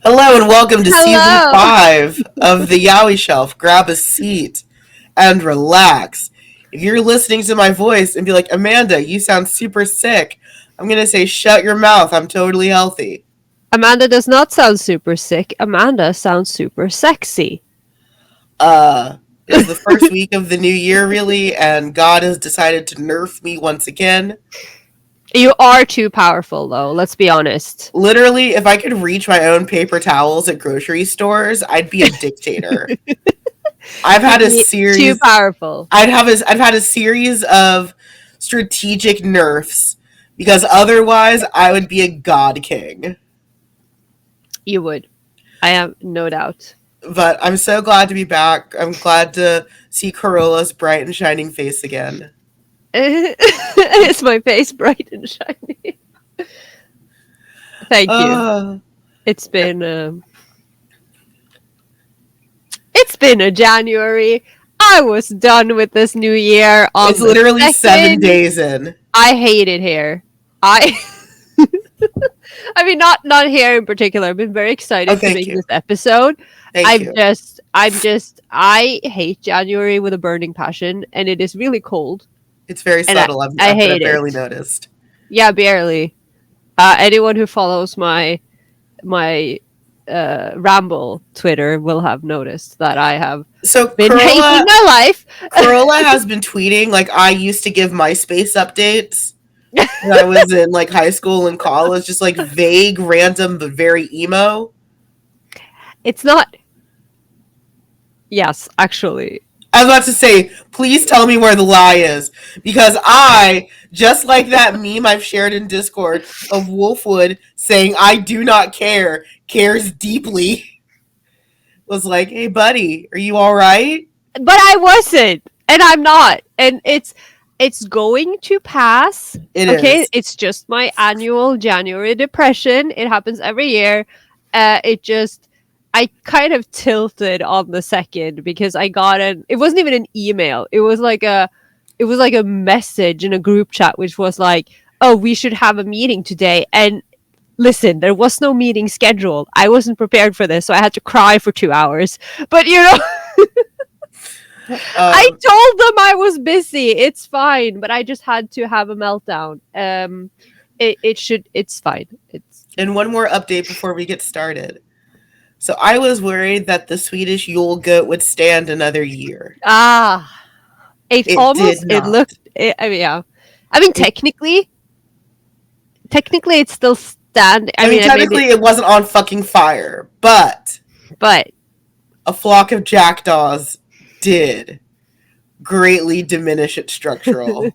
Hello and welcome to season Hello. 5 of the Yaoi Shelf. Grab a seat and relax. If you're listening to my voice and be like, Amanda, you sound super sick, I'm going to say, shut your mouth. I'm totally healthy. Amanda does not sound super sick. Amanda sounds super sexy. It's the first week of the new year, really, and God has decided to nerf me once again. You are too powerful, though. Let's be honest. Literally, if I could reach my own paper towels at grocery stores, I'd be a dictator. I've had a series. Too powerful. I've had a series of strategic nerfs because otherwise I would be a god king. You would. I have no doubt. But I'm so glad to be back. I'm glad to see Carola's bright and shining face again. Is my face bright and shiny? Thank you. It's been a January. I was done with this new year. It's literally 7 days in. I hate it here. I mean, not here in particular. I've been very excited to make this episode. I hate January with a burning passion, and it is really cold. It's very subtle. I hate barely noticed. Yeah, barely. Anyone who follows my ramble Twitter will have noticed that I have been hating my life. Carola has been tweeting like I used to give MySpace updates when I was in like high school and college, just like vague, random, but very emo. It's not. Yes, actually. I was about to say, please tell me where the lie is. Because I, just like that meme I've shared in Discord of Wolfwood saying, I do not care, cares deeply, was like, hey, buddy, are you all right? But I wasn't. And I'm not. And it's going to pass. It is. It's just my annual January depression. It happens every year. I kind of tilted on the second because I got it wasn't even an email. It was like a message in a group chat, which was like, oh, we should have a meeting today. And listen, there was no meeting scheduled. I wasn't prepared for this, so I had to cry for 2 hours. But I told them I was busy. It's fine, but I just had to have a meltdown. It's fine. And one more update before we get started. So I was worried that the Swedish Yule goat would stand another year. It looked. Yeah. I mean, technically, it's still standing. Technically, it wasn't on fucking fire, but a flock of jackdaws did greatly diminish its structural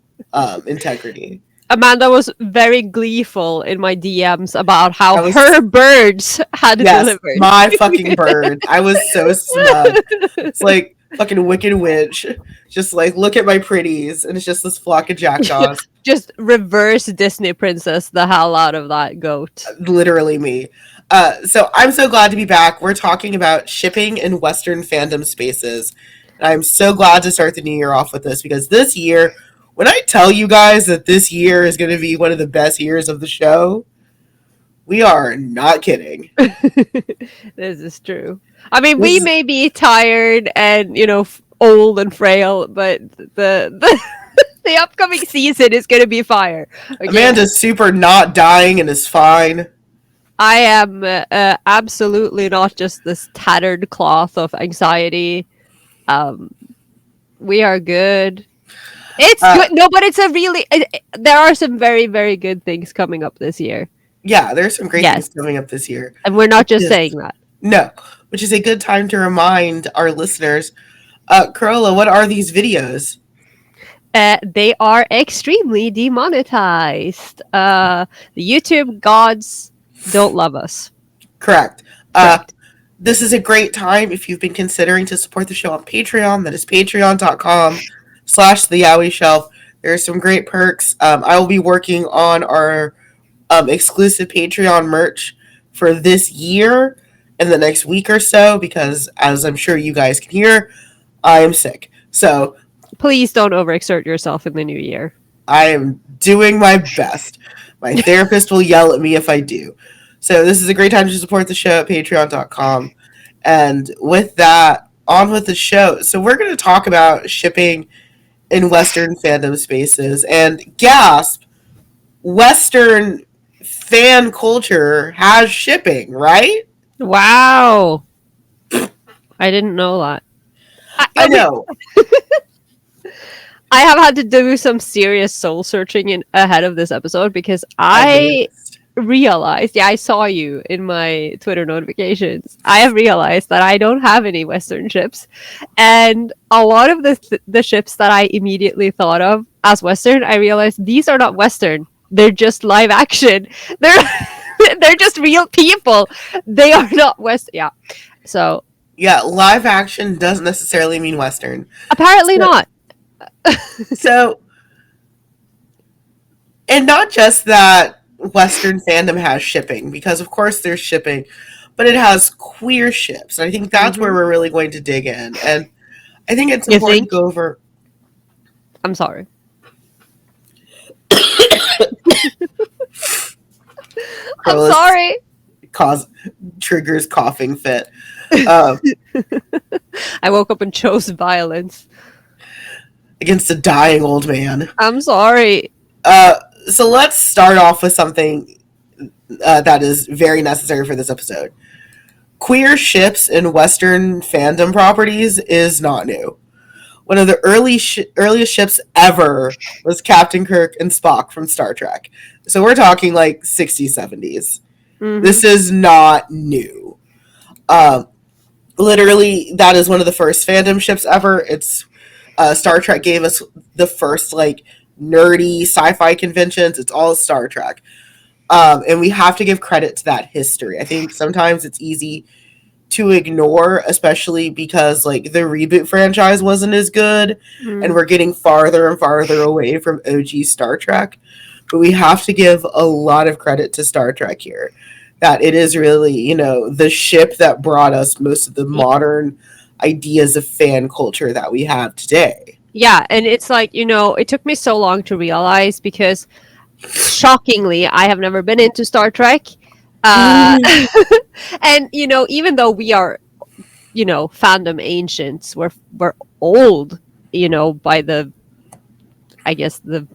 integrity. Amanda was very gleeful in my DMs about how her birds had delivered. My fucking bird. I was so smug. It's like fucking Wicked Witch. Just like, look at my pretties. And it's just this flock of jackdaws. Just reverse Disney princess the hell out of that goat. Literally me. So I'm so glad to be back. We're talking about shipping in Western fandom spaces. And I'm so glad to start the new year off with this because this year, when I tell you guys that this year is going to be one of the best years of the show, we are not kidding. This is true. I mean, we may be tired and, old and frail, but the upcoming season is going to be fire. Okay? Amanda's super not dying and is fine. I am absolutely not just this tattered cloth of anxiety. We are good. It's good. No, but there are some very, very good things coming up this year. Yeah, there's some great things coming up this year. And we're not just saying that. No, which is a good time to remind our listeners. Carola, what are these videos? They are extremely demonetized. The YouTube gods don't love us. Correct. This is a great time if you've been considering to support the show on Patreon. That is patreon.com/the Yaoi Shelf. There are some great perks. I will be working on our exclusive Patreon merch for this year in the next week or so because, as I'm sure you guys can hear, I am sick. So please don't overexert yourself in the new year. I am doing my best. My therapist will yell at me if I do. So this is a great time to support the show at patreon.com. And with that, on with the show. So we're going to talk about shipping in Western fandom spaces. And gasp, Western fan culture has shipping, right? Wow. I didn't know that. I know. I have had to do some serious soul searching ahead of this episode because I realized, I saw you in my Twitter notifications. I have realized that I don't have any Western ships, and a lot of the ships that I immediately thought of as Western, I realized these are not Western. They're just live action. They're they're just real people. They are not West. Yeah. So yeah, live action doesn't necessarily mean Western. Apparently not. So, and not just that Western fandom has shipping, because of course there's shipping, but it has queer ships. And I think that's where we're really going to dig in. And I think it's important to go over. I'm sorry. I'm sorry. Triggers coughing fit. I woke up and chose violence against a dying old man. I'm sorry. So let's start off with something that is very necessary for this episode. Queer ships in Western fandom properties is not new. One of the earliest ships ever was Captain Kirk and Spock from Star Trek. So we're talking like 60s, 70s. Mm-hmm. This is not new. Literally, that is one of the first fandom ships ever. It's Star Trek gave us the first like nerdy sci-fi conventions. It's all Star Trek. And we have to give credit to that history. I think sometimes it's easy to ignore, especially because like the reboot franchise wasn't as good, and we're getting farther and farther away from OG Star Trek. But we have to give a lot of credit to Star Trek here. That it is really, you know, the ship that brought us most of the modern ideas of fan culture that we have today. Yeah, and it's like, you know, it took me so long to realize because shockingly, I have never been into Star Trek. And, you know, even though we are, you know, fandom ancients, we're old, you know, by the, I guess, the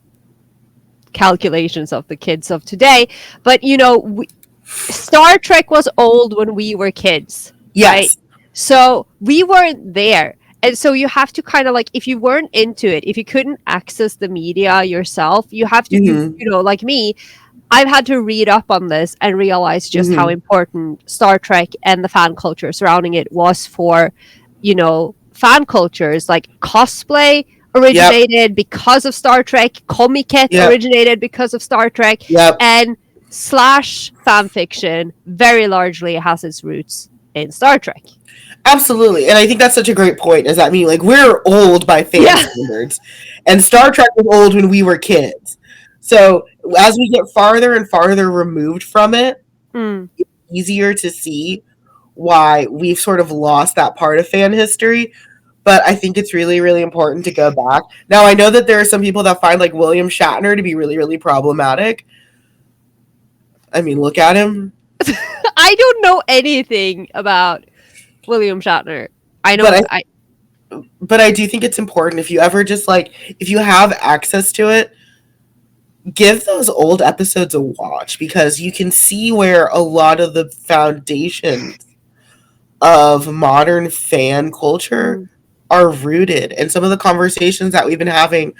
calculations of the kids of today. But, you know, Star Trek was old when we were kids. Yes. Right? So we weren't there. And so you have to kind of like, if you weren't into it, if you couldn't access the media yourself, you have to, you know, like me, I've had to read up on this and realize just how important Star Trek and the fan culture surrounding it was for, you know, fan cultures. Like cosplay originated because of Star Trek, Comiket originated because of Star Trek, and slash fan fiction very largely has its roots in Star Trek. Absolutely. And I think that's such a great point, is that like we're old by fan standards, and Star Trek was old when we were kids. So as we get farther and farther removed from it, it's easier to see why we've sort of lost that part of fan history. But I think it's really, really important to go back. Now, I know that there are some people that find like William Shatner to be really, really problematic. I mean, look at him. I don't know anything about William Shatner. I know, but I do think it's important, if you ever just like, if you have access to it, give those old episodes a watch, because you can see where a lot of the foundations of modern fan culture are rooted, and some of the conversations that we've been having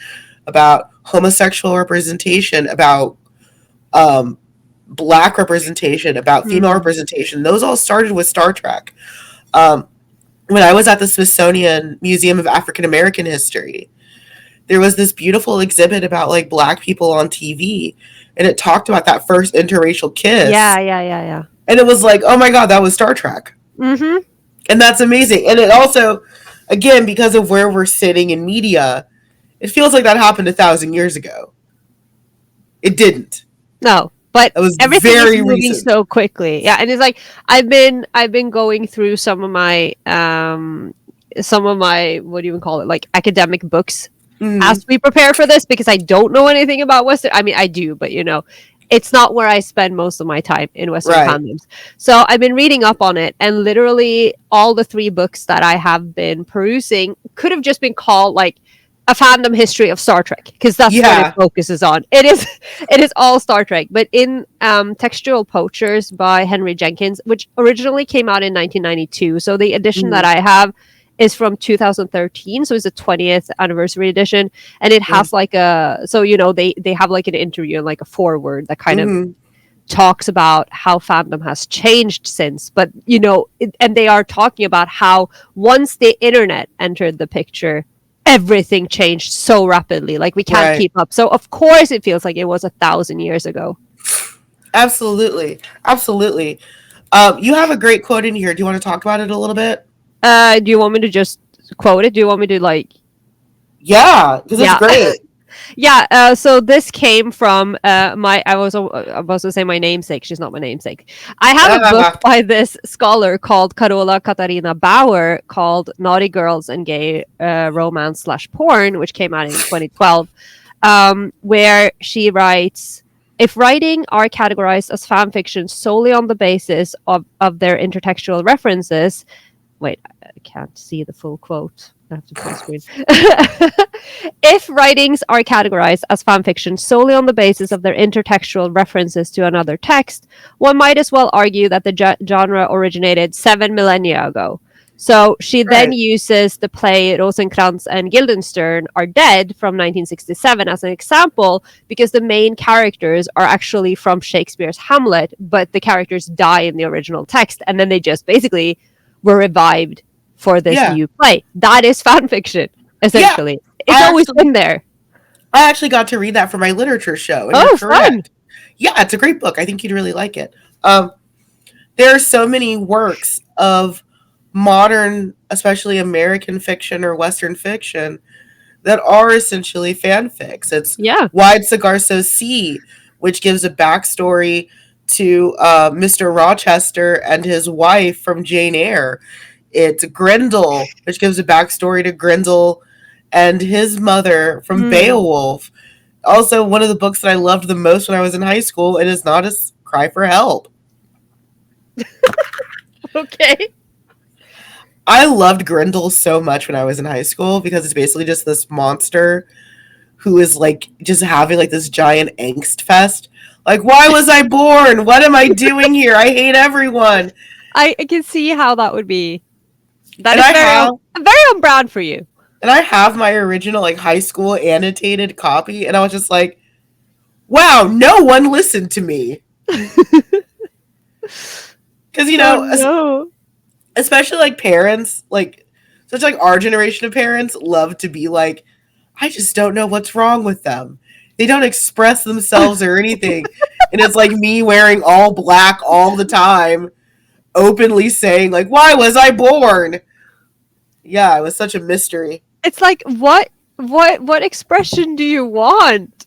about homosexual representation, about Black representation, about female representation, those all started with Star Trek. When I was at the Smithsonian Museum of African American History, there was this beautiful exhibit about like Black people on TV, and it talked about that first interracial kiss. Yeah. And it was like, oh my God, that was Star Trek. And that's amazing. And it also, again, because of where we're sitting in media, it feels like that happened 1,000 years ago. It didn't. No. But everything is moving recent. so quickly. Yeah, and it's like I've been going through some of my what do you even call it, like academic books as we prepare for this, because I don't know anything about Western. I mean, I do, but you know, it's not where I spend most of my time in Western Right. fandoms. So I've been reading up on it, and literally all the 3 books that I have been perusing could have just been called like a fandom history of Star Trek, because that's what it Yeah. focuses on. It is it is all Star Trek, but in Textual Poachers by Henry Jenkins, which originally came out in 1992. So the edition that Mhm. I have is from 2013, so it's a 20th anniversary edition, and it has like a, so they have like an interview and like a foreword that kind of Mhm. talks about how fandom has changed since, but and they are talking about how once the internet entered the picture, everything changed so rapidly, like we can't Right. keep up. So of course it feels like it was 1,000 years ago. Absolutely. Absolutely. You have a great quote in here. Do you want to talk about it a little bit? Do you want me to just quote it? Do you want me to like? Yeah, because it's Yeah. great. Yeah, so this came from my. I was about to say my namesake. She's not my namesake. I have a book Ah, by this scholar called Carola Katarina Bauer called "Naughty Girls and Gay Romance slash Porn," which came out in 2012, where she writes. If writing are categorized as fan fiction solely on the basis of their intertextual references, wait, I can't see the full quote. I have to full screen. If writings are categorized as fan fiction solely on the basis of their intertextual references to another text, one might as well argue that the genre originated 7 millennia ago. So she then right. uses the play Rosencrantz and Guildenstern Are Dead from 1967 as an example, because the main characters are actually from Shakespeare's Hamlet, but the characters die in the original text, and then they just basically were revived for this Yeah. new play. That is fan fiction, Yeah. essentially. It's I always actually been there. I actually got to read that for my literature show, and you're Oh, fun. correct. Yeah, it's a great book. I think you'd really like it. There are so many works of modern, especially American fiction or Western fiction, that are essentially fanfics. It's Yeah. Wide Cigar So See, which gives a backstory to Mr. Rochester and his wife from Jane Eyre. It's Grendel, which gives a backstory to Grendel and his mother from Hmm. Beowulf. Also, one of the books that I loved the most when I was in high school, and Is Not a Cry for Help. Okay. I loved Grendel so much when I was in high school because it's basically just this monster who is like just having like this giant angst fest. Like, why was I born? What am I doing here? I hate everyone. I can see how that would be. That And is I have very on brand for you. and I have my original like high school annotated copy, and I was just like, wow, no one listened to me. Because Oh no. especially like parents, like such like our generation of parents love to be like, I just don't know what's wrong with them. They don't express themselves or anything. And it's like me wearing all black all the time, openly saying, like, why was I born? Yeah, it was such a mystery. It's like what expression do you want?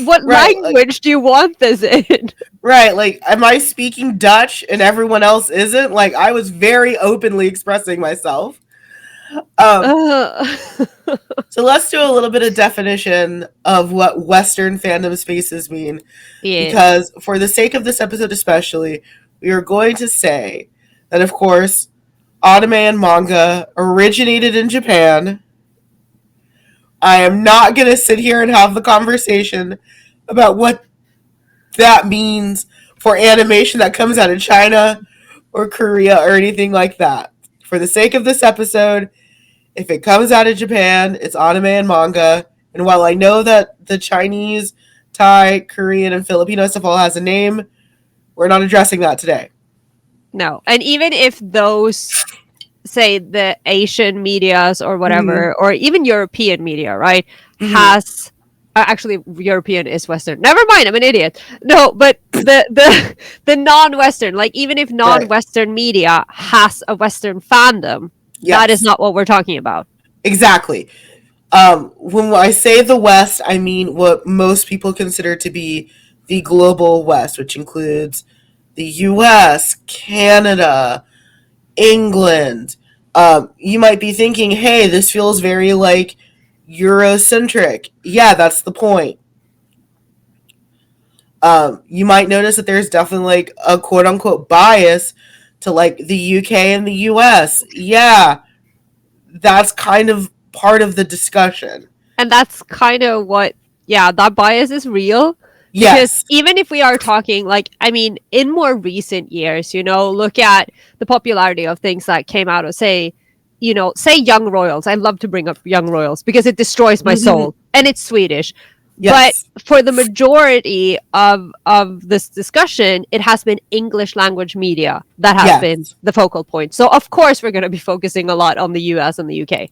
What Right, like language do you want this in? right, like am I speaking Dutch and everyone else isn't? Like I was very openly expressing myself. Um, Uh, so let's do a little bit of definition of what Western fandom spaces mean. yes. Because for the sake of this episode especially, we are going to say that of course anime and manga originated in Japan. I am not going to sit here and have the conversation about what that means for animation that comes out of China or Korea or anything like that. For the sake of this episode, if it comes out of Japan, it's anime and manga. And while I know that the Chinese, Thai, Korean, and Filipino stuff all has a name, we're not addressing that today. No. And even if those, say, the Asian medias or Mm-hmm. whatever, or even European media, right, Mm-hmm. has actually European is Western. Never mind, I'm an idiot. No, but the non-Western, like even if Right. non-Western media has a Western fandom, that is Yes. not what we're talking about. Exactly. When I say the West, I mean what most people consider to be the global West, which includes the US, Canada, England. You might be thinking, hey, this feels very like Eurocentric. Yeah, that's the point. You might notice that there's definitely like a quote unquote bias to like the UK and the US. Yeah, that's kind of part of the discussion. And that's kind of what, yeah, that bias is real. Because Yes. even if we are talking, like, I mean, in more recent years, look at the popularity of things that came out of, say Young Royals. I love to bring up Young Royals because it destroys my Mm-hmm. soul, and it's Swedish. But Yes. for the majority of this discussion, it has been English language media that has been Yes. the focal point. So of course we're going to be focusing a lot on the US and the UK.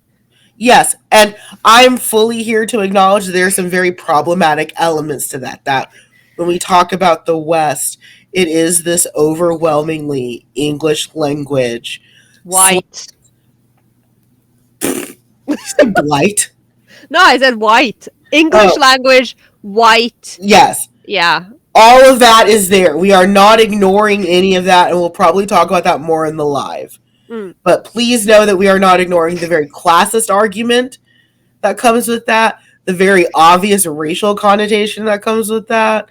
Yes, and I'm fully here to acknowledge that there are some very problematic elements to that. That when we talk about the West, it is this overwhelmingly English language. White. You say blight? No, I said white. English Oh, language, white. yes. Yeah. All of that is there. We are not ignoring any of that, and we'll probably talk about that more in the live. Mm. But please know that we are not ignoring the very classist argument that comes with that, the very obvious racial connotation that comes with that.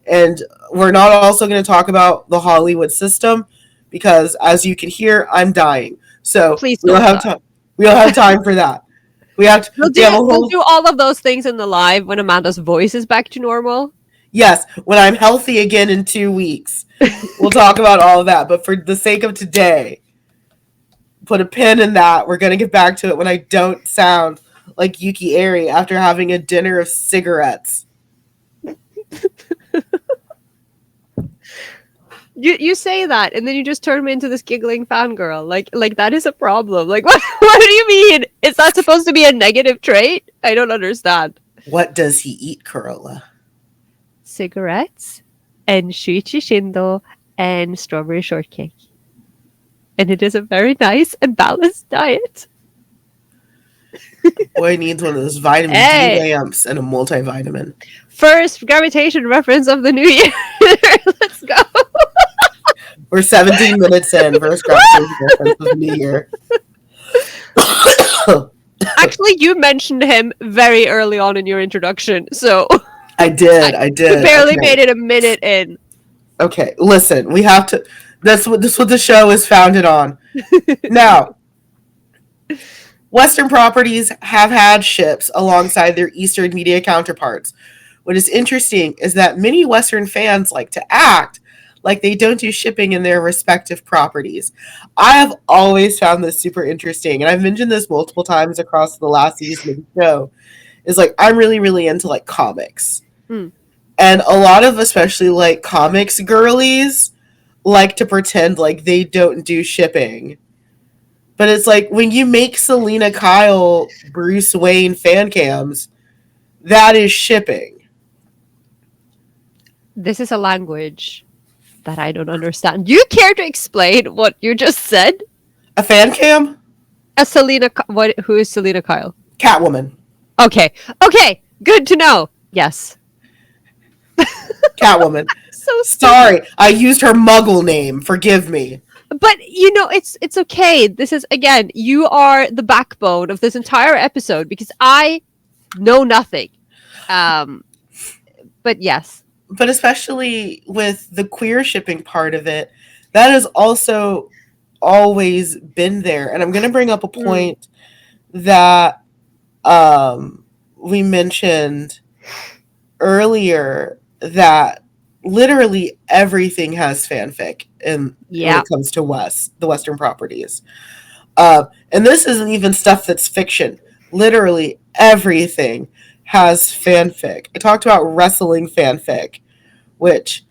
And we're not also going to talk about the Hollywood system because, as you can hear, I'm dying. So Please we don't don't have die. time. We don't have time for that. We have a We'll whole do all of those things in the live when Amanda's voice is back to normal. yes. When I'm healthy again in 2 weeks, we'll talk about all of that. But for the sake of today, put a pin in that. We're going to get back to it when I don't sound like Yuki Eri after having a dinner of cigarettes. You say that, and then you just turn me into this giggling fangirl. Like that is a problem. Like what do you mean? Is that supposed to be a negative trait? I don't understand. What does he eat, Carola? Cigarettes and shuichi shindo and strawberry shortcake. And it is a very nice and balanced diet. Boy needs one of those vitamin D Hey, lamps and a multivitamin. first gravitation reference of the new year. Let's go. We're 17 minutes in. First gravitation reference of the new year. Actually, you mentioned him very early on in your introduction, so I did. I you did. barely Okay. made it a minute in. Okay. Listen, we have to. That's what the show is founded on. Now, Western properties have had ships alongside their Eastern media counterparts. What is interesting is that many Western fans like to act like they don't do shipping in their respective properties. I have always found this super interesting, and I've mentioned this multiple times across the last season of the show. Is like I'm really, really into like comics. Mm. And a lot of especially like comics girlies like to pretend like they don't do shipping. But it's like when you make Selena Kyle Bruce Wayne fan cams, that is shipping. This is a language that I don't understand. Do you care to explain what you just said? A fan cam? Who is Selena Kyle? Catwoman. Okay. Okay. Good to know. Yes. Catwoman. So Sorry, I used her muggle name. Forgive me. But it's okay. This is again, you are the backbone of this entire episode because I know nothing. But yes. But especially with the queer shipping part of it, that has also always been there. And I'm going to bring up a point that we mentioned earlier that literally everything has fanfic when it comes to the Western properties. And this isn't even stuff that's fiction. Literally everything has fanfic. I talked about wrestling fanfic, which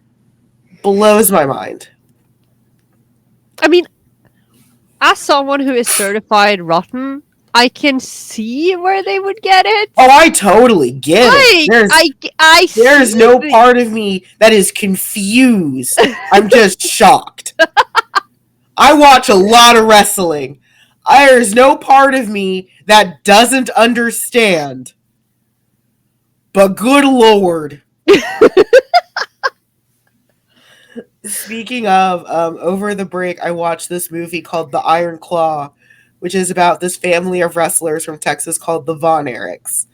blows my mind. I mean, as someone who is certified rotten, I can see where they would get it. Oh, I totally get it. There's no part of me that is confused. I'm just shocked. I watch a lot of wrestling. There's no part of me that doesn't understand. But good lord. Speaking of, over the break, I watched this movie called The Iron Claw, which is about this family of wrestlers from Texas called the Von Erichs.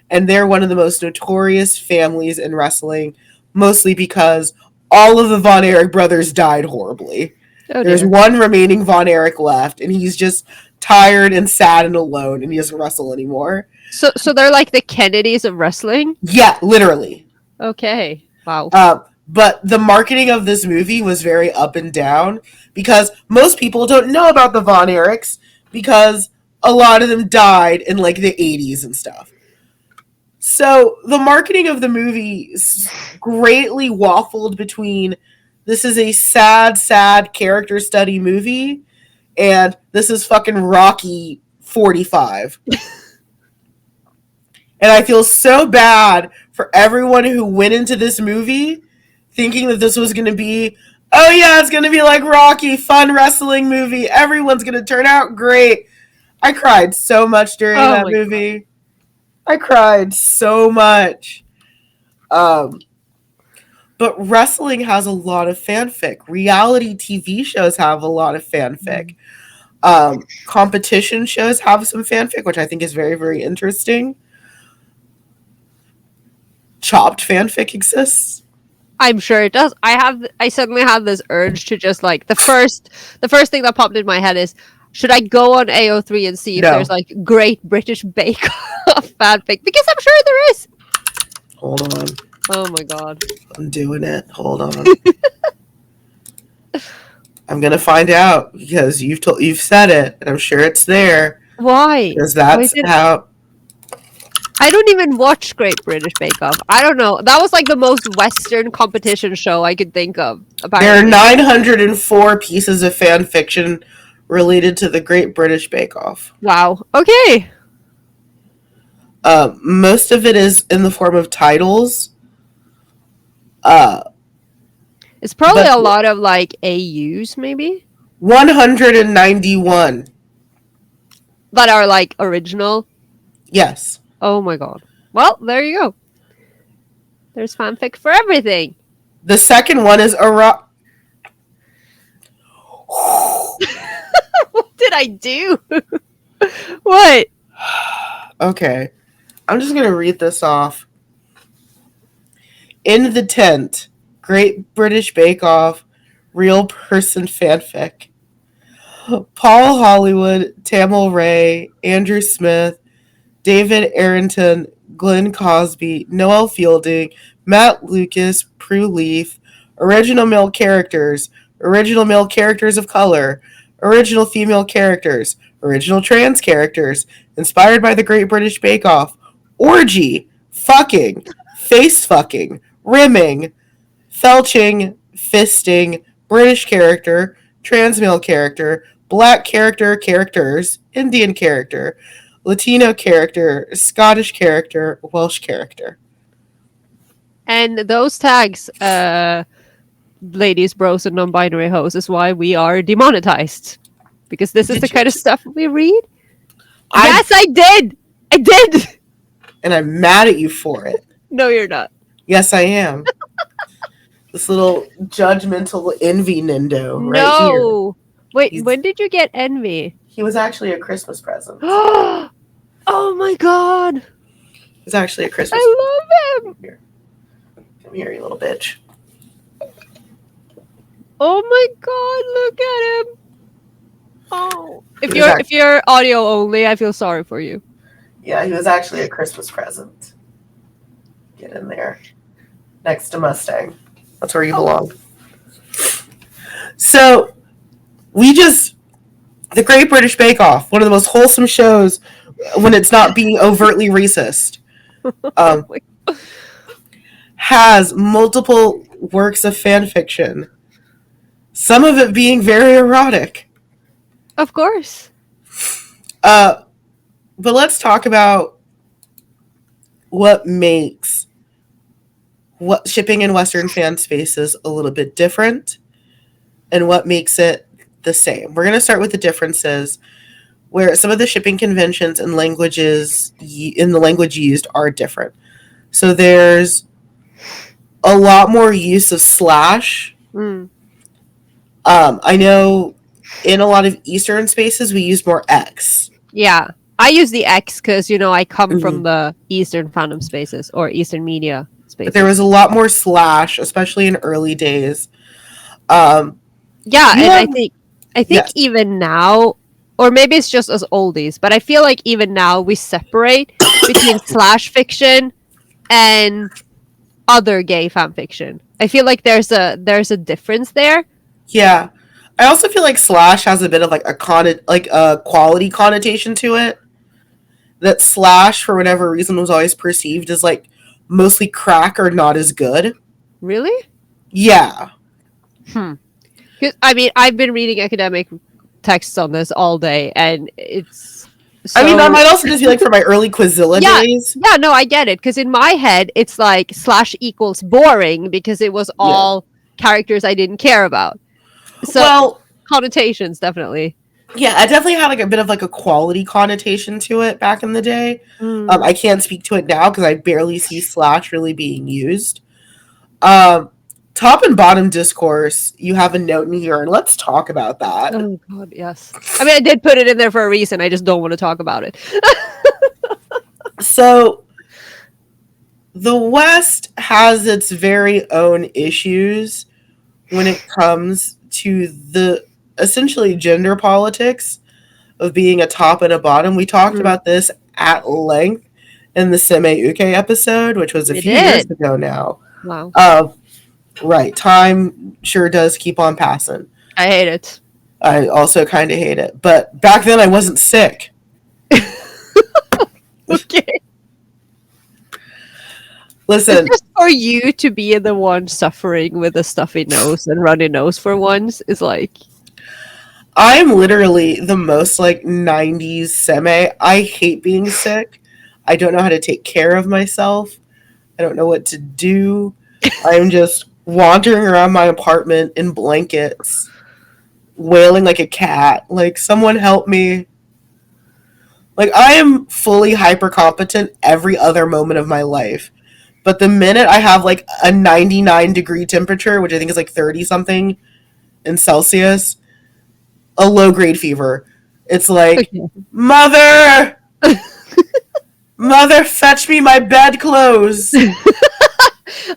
And they're one of the most notorious families in wrestling, mostly because all of the Von Erich brothers died horribly. Oh There's dear. one remaining Von Erich left, and he's just tired and sad and alone, and he doesn't wrestle anymore. So they're like the Kennedys of wrestling. Yeah, literally. Okay. Wow. But the marketing of this movie was very up and down because most people don't know about the Von Erichs because a lot of them died in like the 80s and stuff. So the marketing of the movie greatly waffled between this is a sad, sad character study movie and this is fucking Rocky 45. And I feel so bad for everyone who went into this movie thinking that this was going to be, oh yeah, it's going to be like Rocky, fun wrestling movie. Everyone's going to turn out great. I cried so much during that movie. God. I cried so much. But wrestling has a lot of fanfic. Reality TV shows have a lot of fanfic. Competition shows have some fanfic, which I think is very, very interesting. Chopped fanfic exists. I'm sure it does. I suddenly have this urge to just like the first thing that popped in my head is, should I go on AO3 and see if there's like Great British Bake Off fanfic? Because I'm sure there is. Hold on. Oh my god. I'm doing it. Hold on. I'm gonna find out because you've said it, and I'm sure it's there. Why? Because that's how. I don't even watch Great British Bake Off. I don't know. That was like the most Western competition show I could think of. Apparently. There are 904 pieces of fan fiction related to the Great British Bake Off. Wow. Okay. Most of it is in the form of titles. It's probably a lot of like AUs, maybe? 191. That are like original? Yes. Oh my god. Well, there you go. There's fanfic for everything. The second one is What did I do? What? Okay. I'm just going to read this off. In the Tent, Great British Bake Off, real person fanfic. Paul Hollywood, Tamil Ray, Andrew Smith, David Arrington, Glenn Cosby, Noel Fielding, Matt Lucas, Prue Leaf, original male characters of color, original female characters, original trans characters, inspired by the Great British Bake Off, orgy, fucking, face fucking, rimming, felching, fisting, British character, trans male character, black characters, Indian character, Latino character, Scottish character, Welsh character. And those tags, ladies, bros, and non-binary hoes, is why we are demonetized. Because this is the kind of stuff we read. Yes, I did! I did! And I'm mad at you for it. No, you're not. Yes, I am. This little judgmental envy Nindo right here. No! Wait, when did you get envy? He was actually a Christmas present. Oh my god! It was actually a Christmas present. I love him! Here. Come here, you little bitch. Oh my god, look at him! Oh. If you're audio only, I feel sorry for you. Yeah, he was actually a Christmas present. Get in there. Next to Mustang. That's where you belong. So, the Great British Bake Off, one of the most wholesome shows when it's not being overtly racist, has multiple works of fan fiction. Some of it being very erotic. Of course. But let's talk about what makes shipping in Western fan spaces a little bit different and what makes it the same. We're going to start with the differences, where some of the shipping conventions and languages in the language used are different. So there's a lot more use of slash. I know in a lot of Eastern spaces we use more X. Yeah, I use the X because I come from the Eastern fandom spaces or Eastern media but there spaces. was a lot more slash, especially in early days. Um, Yeah, you and have I think yes, even now, or maybe it's just us oldies, but I feel like even now we separate between slash fiction and other gay fan fiction. I feel like there's a difference there. yeah. I also feel like slash has a bit of like like a quality connotation to it. That slash, for whatever reason, was always perceived as like mostly crack or not as good. Really? Yeah. Hmm. 'Cause, I mean, I've been reading academic texts on this all day, and it's I mean, that so might also just be like from my early Quizilla yeah, days. yeah. No, I get it because in my head it's like slash equals boring because it was Yeah. all characters I didn't care about. So Well, connotations definitely. yeah, I definitely had like a bit of like a quality connotation to it back in the day. Mm. I can't speak to it now because I barely see slash really being used. Um, top and bottom discourse, you have a note in here, and let's talk about that. Oh God, yes. I mean, I did put it in there for a reason. I just don't want to talk about it. So, the West has its very own issues when it comes to the essentially gender politics of being a top and a bottom. We talked Mm. about this at length in the Seme Uke episode, which was a We few years did. ago now. Wow, Right, time sure does keep on passing. I hate it. I also kind of hate it, but back then I wasn't sick. Okay. It's Listen, just for you to be the one suffering with a stuffy nose and runny nose for once is like, I'm literally the most like 90s Seme. I hate being sick. I don't know how to take care of myself. I don't know what to do. I'm just wandering around my apartment in blankets, wailing like a cat. Like, someone help me. Like, I am fully hyper competent every other moment of my life. But the minute I have like a 99-degree temperature, which I think is like 30 something in Celsius, a low grade fever, it's like, okay. Mother! Mother, fetch me my bedclothes!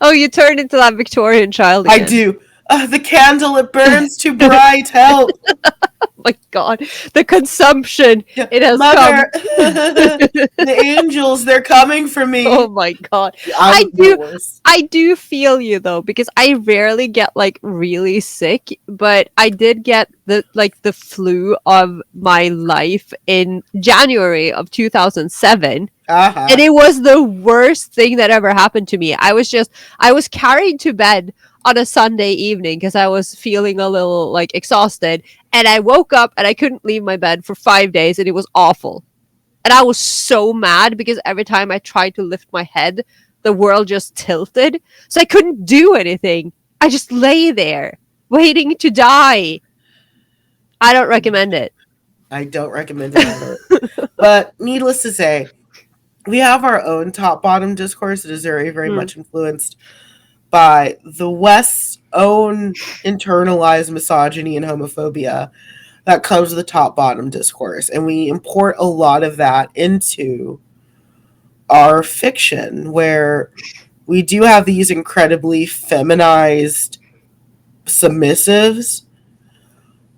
Oh, you turned into that Victorian child I again. do. The candle, it burns too bright. Help. Oh my God, the consumption, Yeah. it has come. Mother, the angels, they're coming for Oh me. my God. I I'm the do worst. I do feel you though because I rarely get like really sick, but I did get the flu of my life in January of 2007. Uh-huh. And it was the worst thing that ever happened to me. I was carried to bed on a Sunday evening because I was feeling a little like exhausted. And I woke up and I couldn't leave my bed for 5 days and it was awful. And I was so mad because every time I tried to lift my head, the world just tilted. So I couldn't do anything. I just lay there waiting to die. I don't recommend it. I don't recommend it either. But needless to say, we have our own top bottom discourse that is very, very Mm. much influenced by the West's own internalized misogyny and homophobia that comes with the top bottom discourse. And we import a lot of that into our fiction, where we do have these incredibly feminized submissives,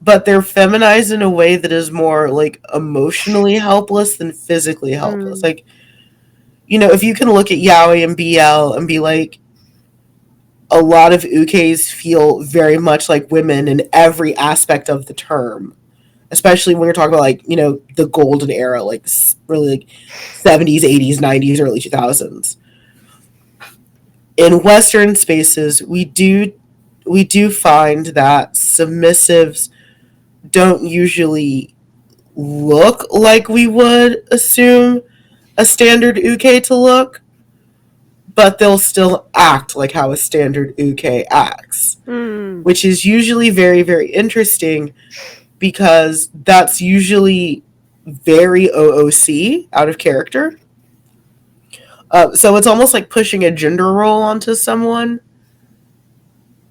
but they're feminized in a way that is more like emotionally helpless than physically helpless. Mm. Like, if you can look at Yaoi and BL and be like, a lot of ukes feel very much like women in every aspect of the term, especially when you're talking about like, the golden era, like really like 70s, 80s, 90s, early 2000s. In Western spaces, we do find that submissives don't usually look like we would assume a standard uke to look, but they'll still act like how a standard uke acts, Mm. which is usually very, very interesting because that's usually very OOC, out of character. So it's almost like pushing a gender role onto someone.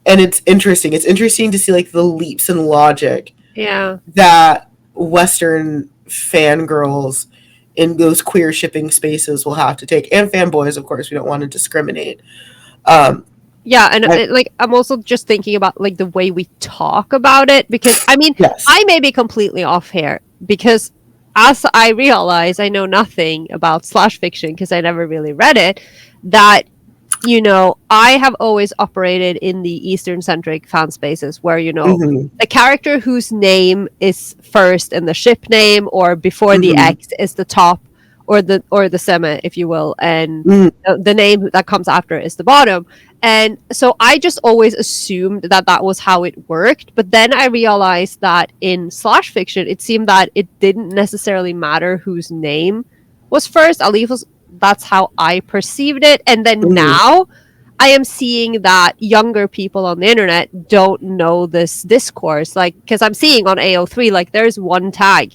And it's interesting. It's interesting to see like the leaps in logic Yeah. that Western fangirls in those queer shipping spaces will have to take. And fanboys, of course, we don't want to discriminate. Yeah, and like I'm also just thinking about like the way we talk about it, because I mean, Yes. I may be completely off here because as I realize I know nothing about slash fiction because I never really read it, that I have always operated in the Eastern centric fan spaces where, Mm-hmm. the character whose name is first in the ship name or before the Mm-hmm. X is the top, or the semi, if you will, and Mm-hmm. the name that comes after is the bottom. And so I just always assumed that that was how it worked. But then I realized that in slash fiction, it seemed that it didn't necessarily matter whose name was first. At least that's how I perceived it. And then Mm-hmm. now I am seeing that younger people on the internet don't know this discourse. Like, because I'm seeing on AO3, like, there's one tag.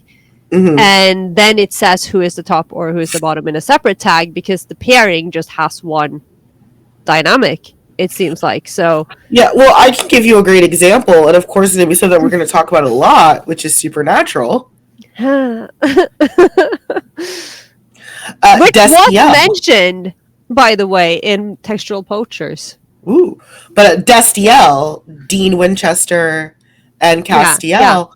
Mm-hmm. And then it says who is the top or who is the bottom in a separate tag because the pairing just has one dynamic, it seems like. So Yeah, well, I can give you a great example, and of course, we said that we're going to talk about a lot, which is Supernatural. which was Destiel. mentioned, by the way, in Textual Poachers. Ooh, but Destiel, Dean Winchester, and Castiel,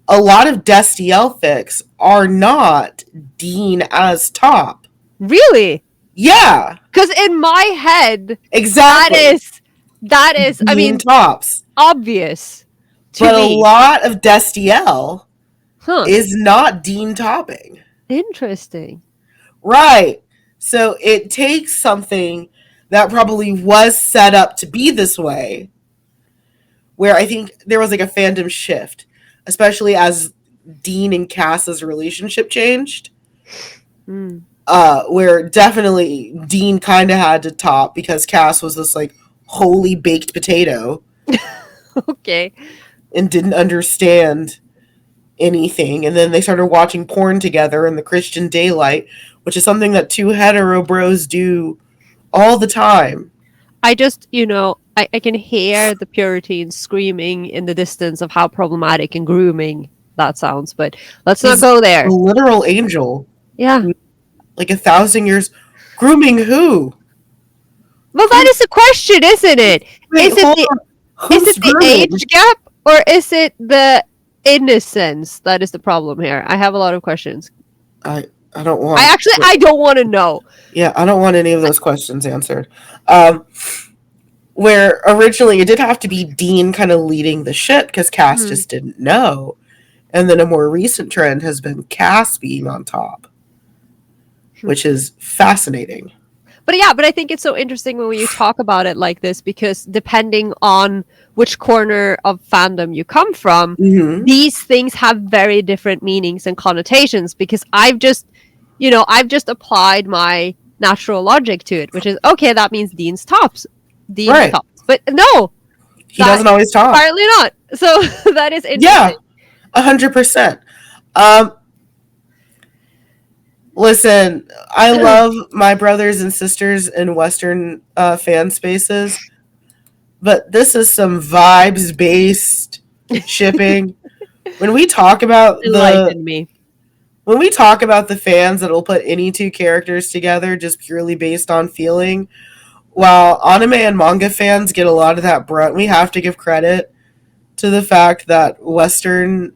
a lot of Destiel fics are not Dean as top. Really? Yeah. Because in my head, Exactly. that is Dean I mean, tops. obvious to But me. a lot of Destiel Huh. is not Dean topping. Interesting. Right. So it takes something that probably was set up to be this way, where I think there was like a fandom shift, especially as Dean and Cass's relationship changed. Mm. Where definitely Dean kind of had to top because Cass was this like holy baked potato Okay. and didn't understand anything. And then they started watching porn together in the Christian daylight, which is something that two hetero bros do all the time. I just, I can hear the Puritans screaming in the distance of how problematic and grooming that sounds, but let's not He's go a there. literal angel. Yeah. Like 1,000 years. Grooming who? Well, that is the question, isn't it? Wait, Is it the age gap, or is it the innocence that is the problem here? I have a lot of questions. I don't want. I don't want to know. Yeah, I don't want any of those questions answered. Where originally it did have to be Dean kind of leading the ship because Cass just didn't know. And then a more recent trend has been Cass being on top, which is fascinating. But yeah, but I think it's so interesting when you talk about it like this, because depending on which corner of fandom you come from, these things have very different meanings and connotations, because I've just applied my natural logic to it, which is, okay, that means Dean's tops. Dean's tops. But no! He doesn't always top. Apparently not. So that is interesting. Yeah, 100%. Listen, I love my brothers and sisters in Western fan spaces, but this is some vibes-based shipping. When we talk about when we talk about the fans that'll put any two characters together just purely based on feeling, while anime and manga fans get a lot of that brunt, we have to give credit to the fact that Western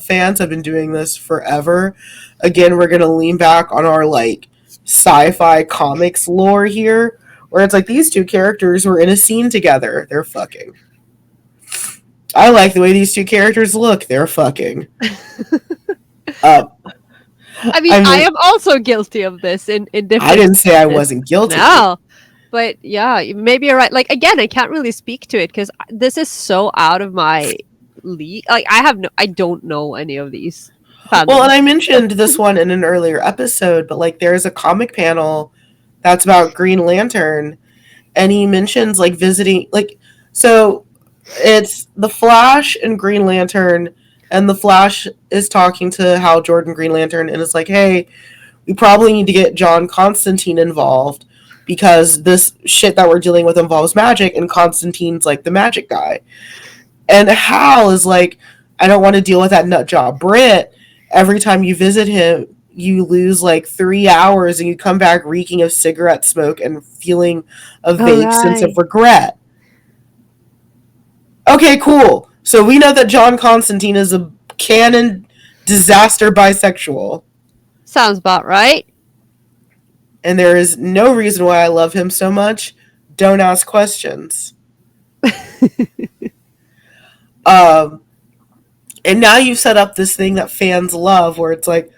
fans have been doing this forever. Again, we're going to lean back on our like sci-fi comics lore here, where it's like these two characters were in a scene together. They're fucking. I like the way these two characters look. They're fucking. I mean, I am also guilty of this in different. I didn't say I wasn't guilty. No. But yeah, maybe you're right. Like, again, I can't really speak to it because this is so out of my league. Like, I don't know any of these fandoms. Well, and I mentioned this one in an earlier episode, but like there's a comic panel that's about Green Lantern, and he mentions like visiting, like, so it's the Flash and Green Lantern, and the Flash is talking to Hal Jordan, Green Lantern, and it's like, hey, we probably need to get John Constantine involved because this shit that we're dealing with involves magic, and Constantine's like the magic guy. And Hal is like, I don't want to deal with that nut job Brit. Every time you visit him, you lose like 3 hours and you come back reeking of cigarette smoke and feeling a All vague sense of right. regret. Okay, cool. So we know that John Constantine is a canon disaster bisexual, Sounds about right. and there is no reason why I love him so much. Don't ask questions. Um, and now you've set up this thing that fans love where it's like,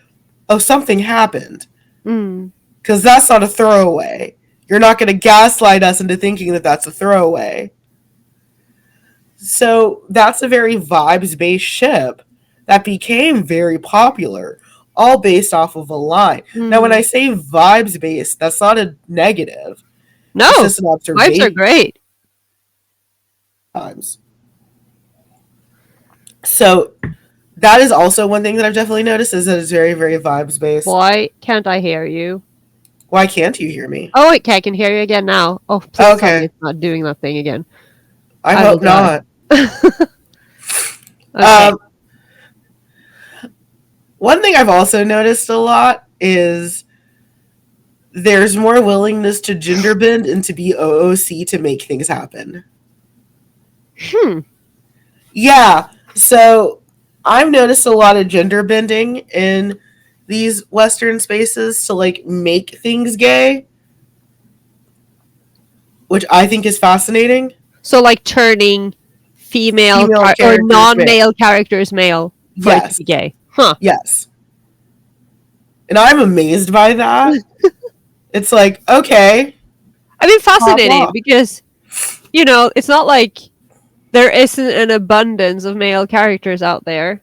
oh, something happened. Mm. Because that's not a throwaway. You're not going to gaslight us into thinking that that's a throwaway. So that's a very vibes based ship that became very popular, all based off of a line. Now, when I Mm. say vibes based, that's not a negative, it's No, just an vibes are observation. great. Times. So that is also one thing that I've definitely noticed is that it's very, very vibes based. Why can't I hear you? Why can't you hear me? Oh, okay, I can hear you again now. Oh, please tell me Okay, it's not doing that thing again. I I will hope die. not. Okay. Um, One thing I've also noticed a lot is there's more willingness to gender bend and to be OOC to make things happen. Hmm. Yeah, so I've noticed a lot of gender bending in these Western spaces to like make things gay, which I think is fascinating. So, like turning female Female or characters male. non-male characters male for it to Yes, be gay. Huh. yes. And I'm amazed by that. It's like, okay, I mean, blah, fascinating blah. because it's not like there isn't an abundance of male characters out there.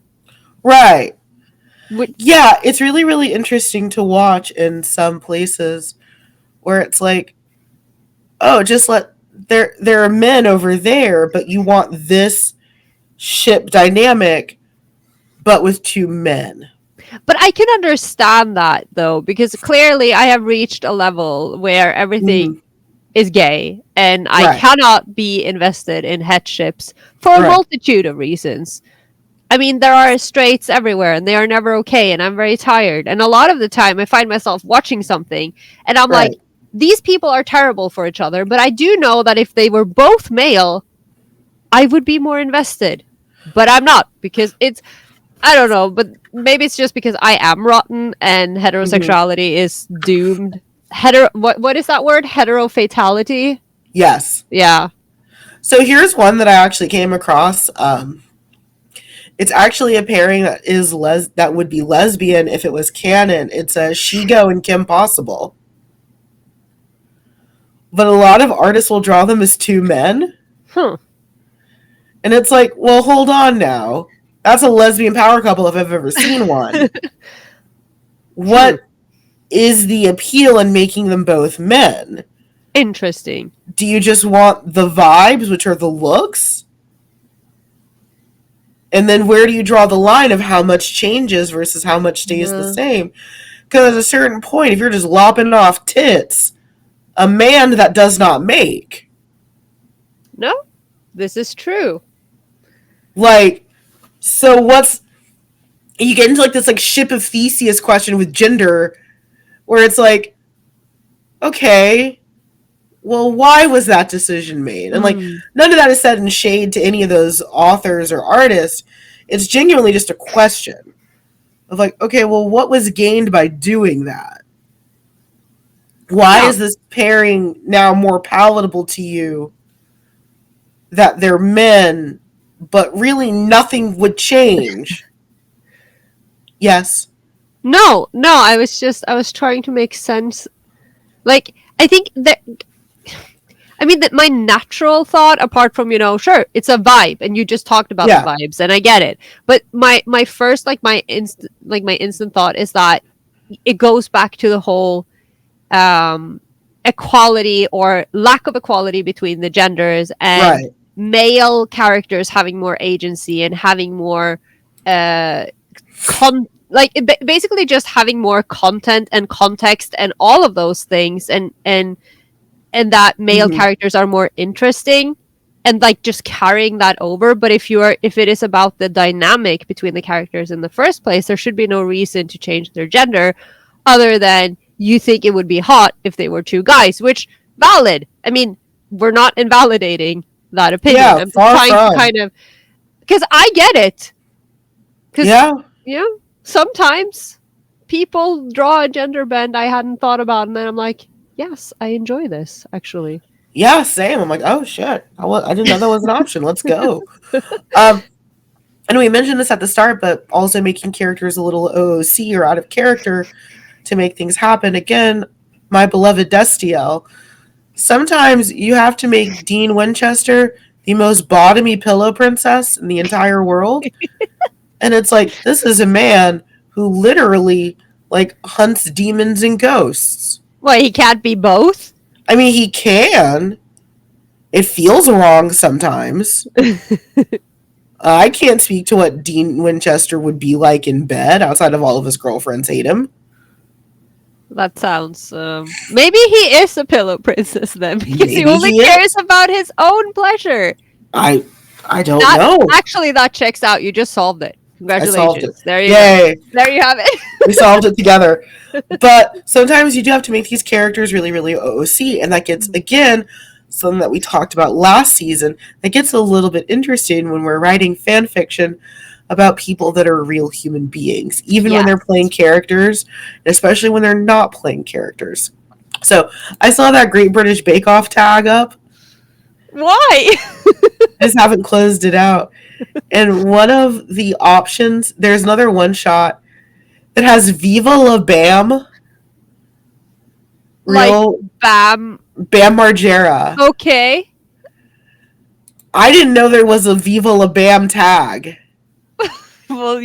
Right. Which, Yeah, it's really, really interesting to watch in some places where it's like, oh, just let there are men over there, but you want this ship dynamic, but with two men. but I can understand that though because clearly I have reached a level where everything Mm-hmm. is gay and I Right, cannot be invested in headships for a right, multitude of reasons. I mean, there are straights everywhere and they are never okay, and I'm very tired. And a lot of the time, I find myself watching something and I'm like, right. these people are terrible for each other, but I do know that if they were both male, I would be more invested. But I'm not because I don't know, but maybe it's just because I am rotten and Mm-hmm. heterosexuality is doomed. What is that word? Heterofatality? Yes. Yeah. So here's one that I actually came across. It's actually a pairing that is that would be lesbian if it was canon. It's a Shigo and Kim Possible, but a lot of artists will draw them as two men. Huh. And it's like, well, hold on now. That's a lesbian power couple if I've ever seen one. Hmm. What is the appeal in making them both men? Interesting. Do you just want the vibes, which are the looks? And then where do you draw the line of how much changes versus how much stays the Yeah. same? Because at a certain point, if you're just lopping off tits, a man that does not make. No, this is true. Like, so what's. You get into like this like ship of Theseus question with gender, where it's like, okay, well, why was that decision made? And like, Mm. none of that is said in shade to any of those authors or artists. It's genuinely just a question of like, okay, well, what was gained by doing that? Why Yeah. is this pairing now more palatable to you that they're men, but really nothing would change? Yes. No, I was trying to make sense. Like, I think that I mean that my natural thought, apart from sure, it's a vibe, and you just talked about the Yeah. vibes, and I get it. But my first my instant thought is that it goes back to the whole equality or lack of equality between the genders and Right. male characters having more agency and having more uh basically just having more content and context and all of those things and that male Mm-hmm. characters are more interesting and like just carrying that over. But if it is about the dynamic between the characters in the first place, there should be no reason to change their gender other than you think it would be hot if they were two guys, which valid. I mean, we're not invalidating that opinion. Yeah, I'm just far trying from. to kind of, because I get it. Because Yeah. Sometimes people draw a gender bend I hadn't thought about, and then I'm like, yes, I enjoy this actually. Yeah, same. I'm like, oh shit, I didn't know that was an option. Let's go. And we mentioned this at the start, but also making characters a little OOC or out of character to make things happen. Again, my beloved Destiel. Sometimes you have to make Dean Winchester the most bottomy pillow princess in the entire world. And it's like, this is a man who literally like hunts demons and ghosts. Well, he can't be both. I mean, he can. It feels wrong sometimes. I can't speak to what Dean Winchester would be like in bed outside of all of his girlfriends hate him. That sounds. Maybe he is a pillow princess then, because he Maybe only he cares is. about his own pleasure. I don't know. Actually, that checks out. You just solved it. Congratulations. I solved it. There you Yay. go. There you have it. We solved it together. But sometimes you do have to make these characters really, really OOC, and that gets, again, something that we talked about last season, that gets a little bit interesting when we're writing fan fiction about people that are real human beings, even when they're playing characters, especially when they're not playing characters. So I saw that Great British Bake Off tag up. Why? I just haven't closed it out. And one of the options, there's another one shot that has Viva La Bam. Real like Bam. Bam Margera. Okay. I didn't know there was a Viva La Bam tag. Well,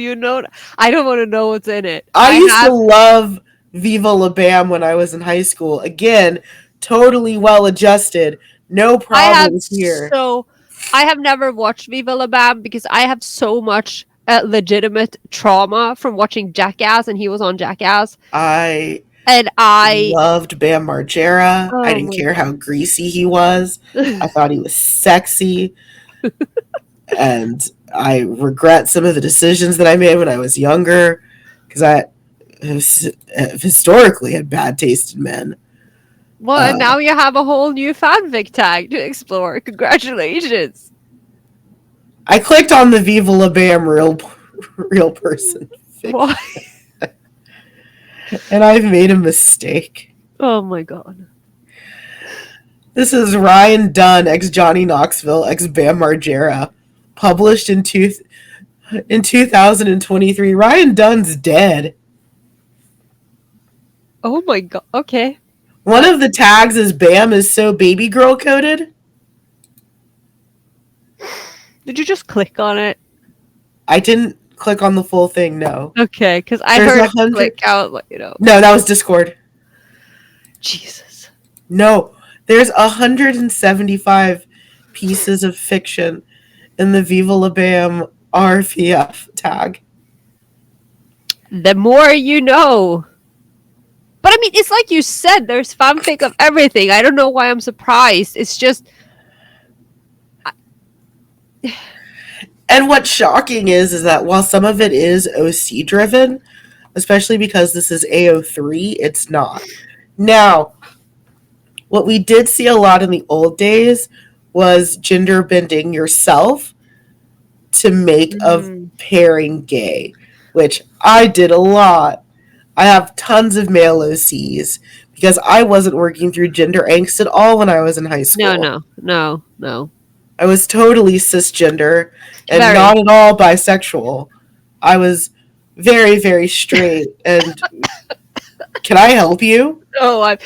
I don't want to know what's in it. I used to love Viva La Bam when I was in high school. Again, totally well adjusted. No problems here. So I have never watched Viva La Bam because I have so much legitimate trauma from watching Jackass, and he was on Jackass. I loved Bam Margera. Oh I didn't care how greasy he was. I thought he was sexy. And I regret some of the decisions that I made when I was younger because I historically had bad taste in men. Well, and now you have a whole new fanfic tag to explore. Congratulations. I clicked on the Viva La Bam real person fic. Why? And I've made a mistake. Oh my god. This is Ryan Dunn, ex Johnny Knoxville, ex Bam Margera, published in 2023. Ryan Dunn's dead. Oh my god. Okay. One of the tags is Bam is so baby girl coded. Did you just click on it? I didn't click on the full thing, no. Okay, because I heard it click out, No, that was Discord. Jesus. No, there's 175 pieces of fiction in the Viva La Bam RPF tag. The more you know. But I mean, it's like you said, there's fanfic of everything. I don't know why I'm surprised. It's just... And what's shocking is that while some of it is OC driven, especially because this is AO3, it's not. Now, what we did see a lot in the old days was gender bending yourself to make a pairing gay, which I did a lot. I have tons of male OCs because I wasn't working through gender angst at all when I was in high school. No. I was totally cisgender and not at all bisexual. I was very, very straight. And can I help you? No, I'm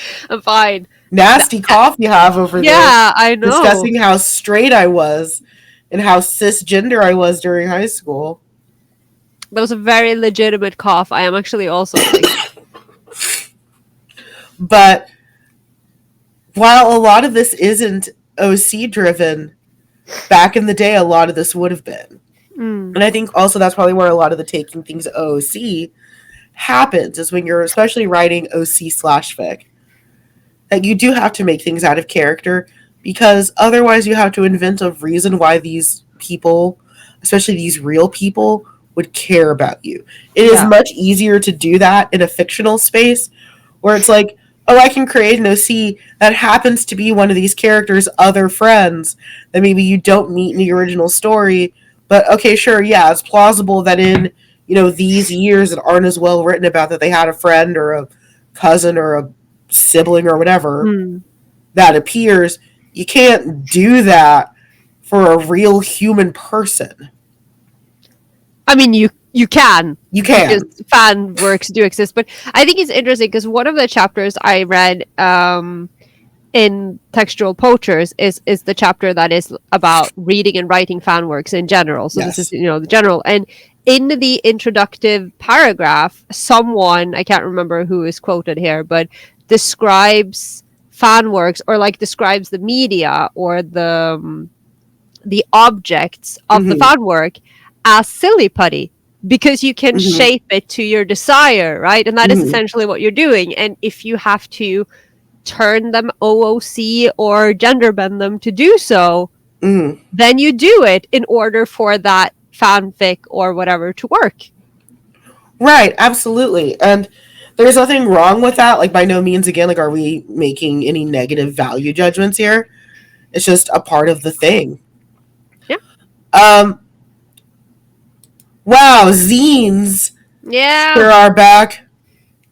fine. Nasty cough you have over there. Yeah, I know. Discussing how straight I was and how cisgender I was during high school. That was a very legitimate cough. I am actually also like... But while a lot of this isn't OC driven, back in the day, a lot of this would have been. And I think also that's probably where a lot of the taking things OC happens, is when you're especially writing OC/fic. That you do have to make things out of character because otherwise you have to invent a reason why these people, especially these real people, would care about you. It is Yeah. much easier to do that in a fictional space where it's like, oh, I can create an OC that happens to be one of these characters' other friends that maybe you don't meet in the original story. But okay, sure, yeah, it's plausible that in, these years that aren't as well written about, that they had a friend or a cousin or a sibling or whatever Mm. that appears. You can't do that for a real human person. I mean, you can, You because can. fan works do exist, but I think it's interesting because one of the chapters I read in Textual Poachers is the chapter that is about reading and writing fan works in general. So this is Yes. the general, and in the introductive paragraph, someone, I can't remember who is quoted here, but describes fan works, or like describes the media or the objects of the Mm-hmm. fan work as silly putty, because you can Mm-hmm. shape it to your desire, right? And that is Mm-hmm. essentially what you're doing. And if you have to turn them OOC or gender bend them to do so, Mm-hmm. then you do it in order for that fanfic or whatever to work. Right, absolutely. And there's nothing wrong with that. Like, by no means, again, like, are we making any negative value judgments here? It's just a part of the thing. Yeah. Um, wow, zines Yeah, sure are back.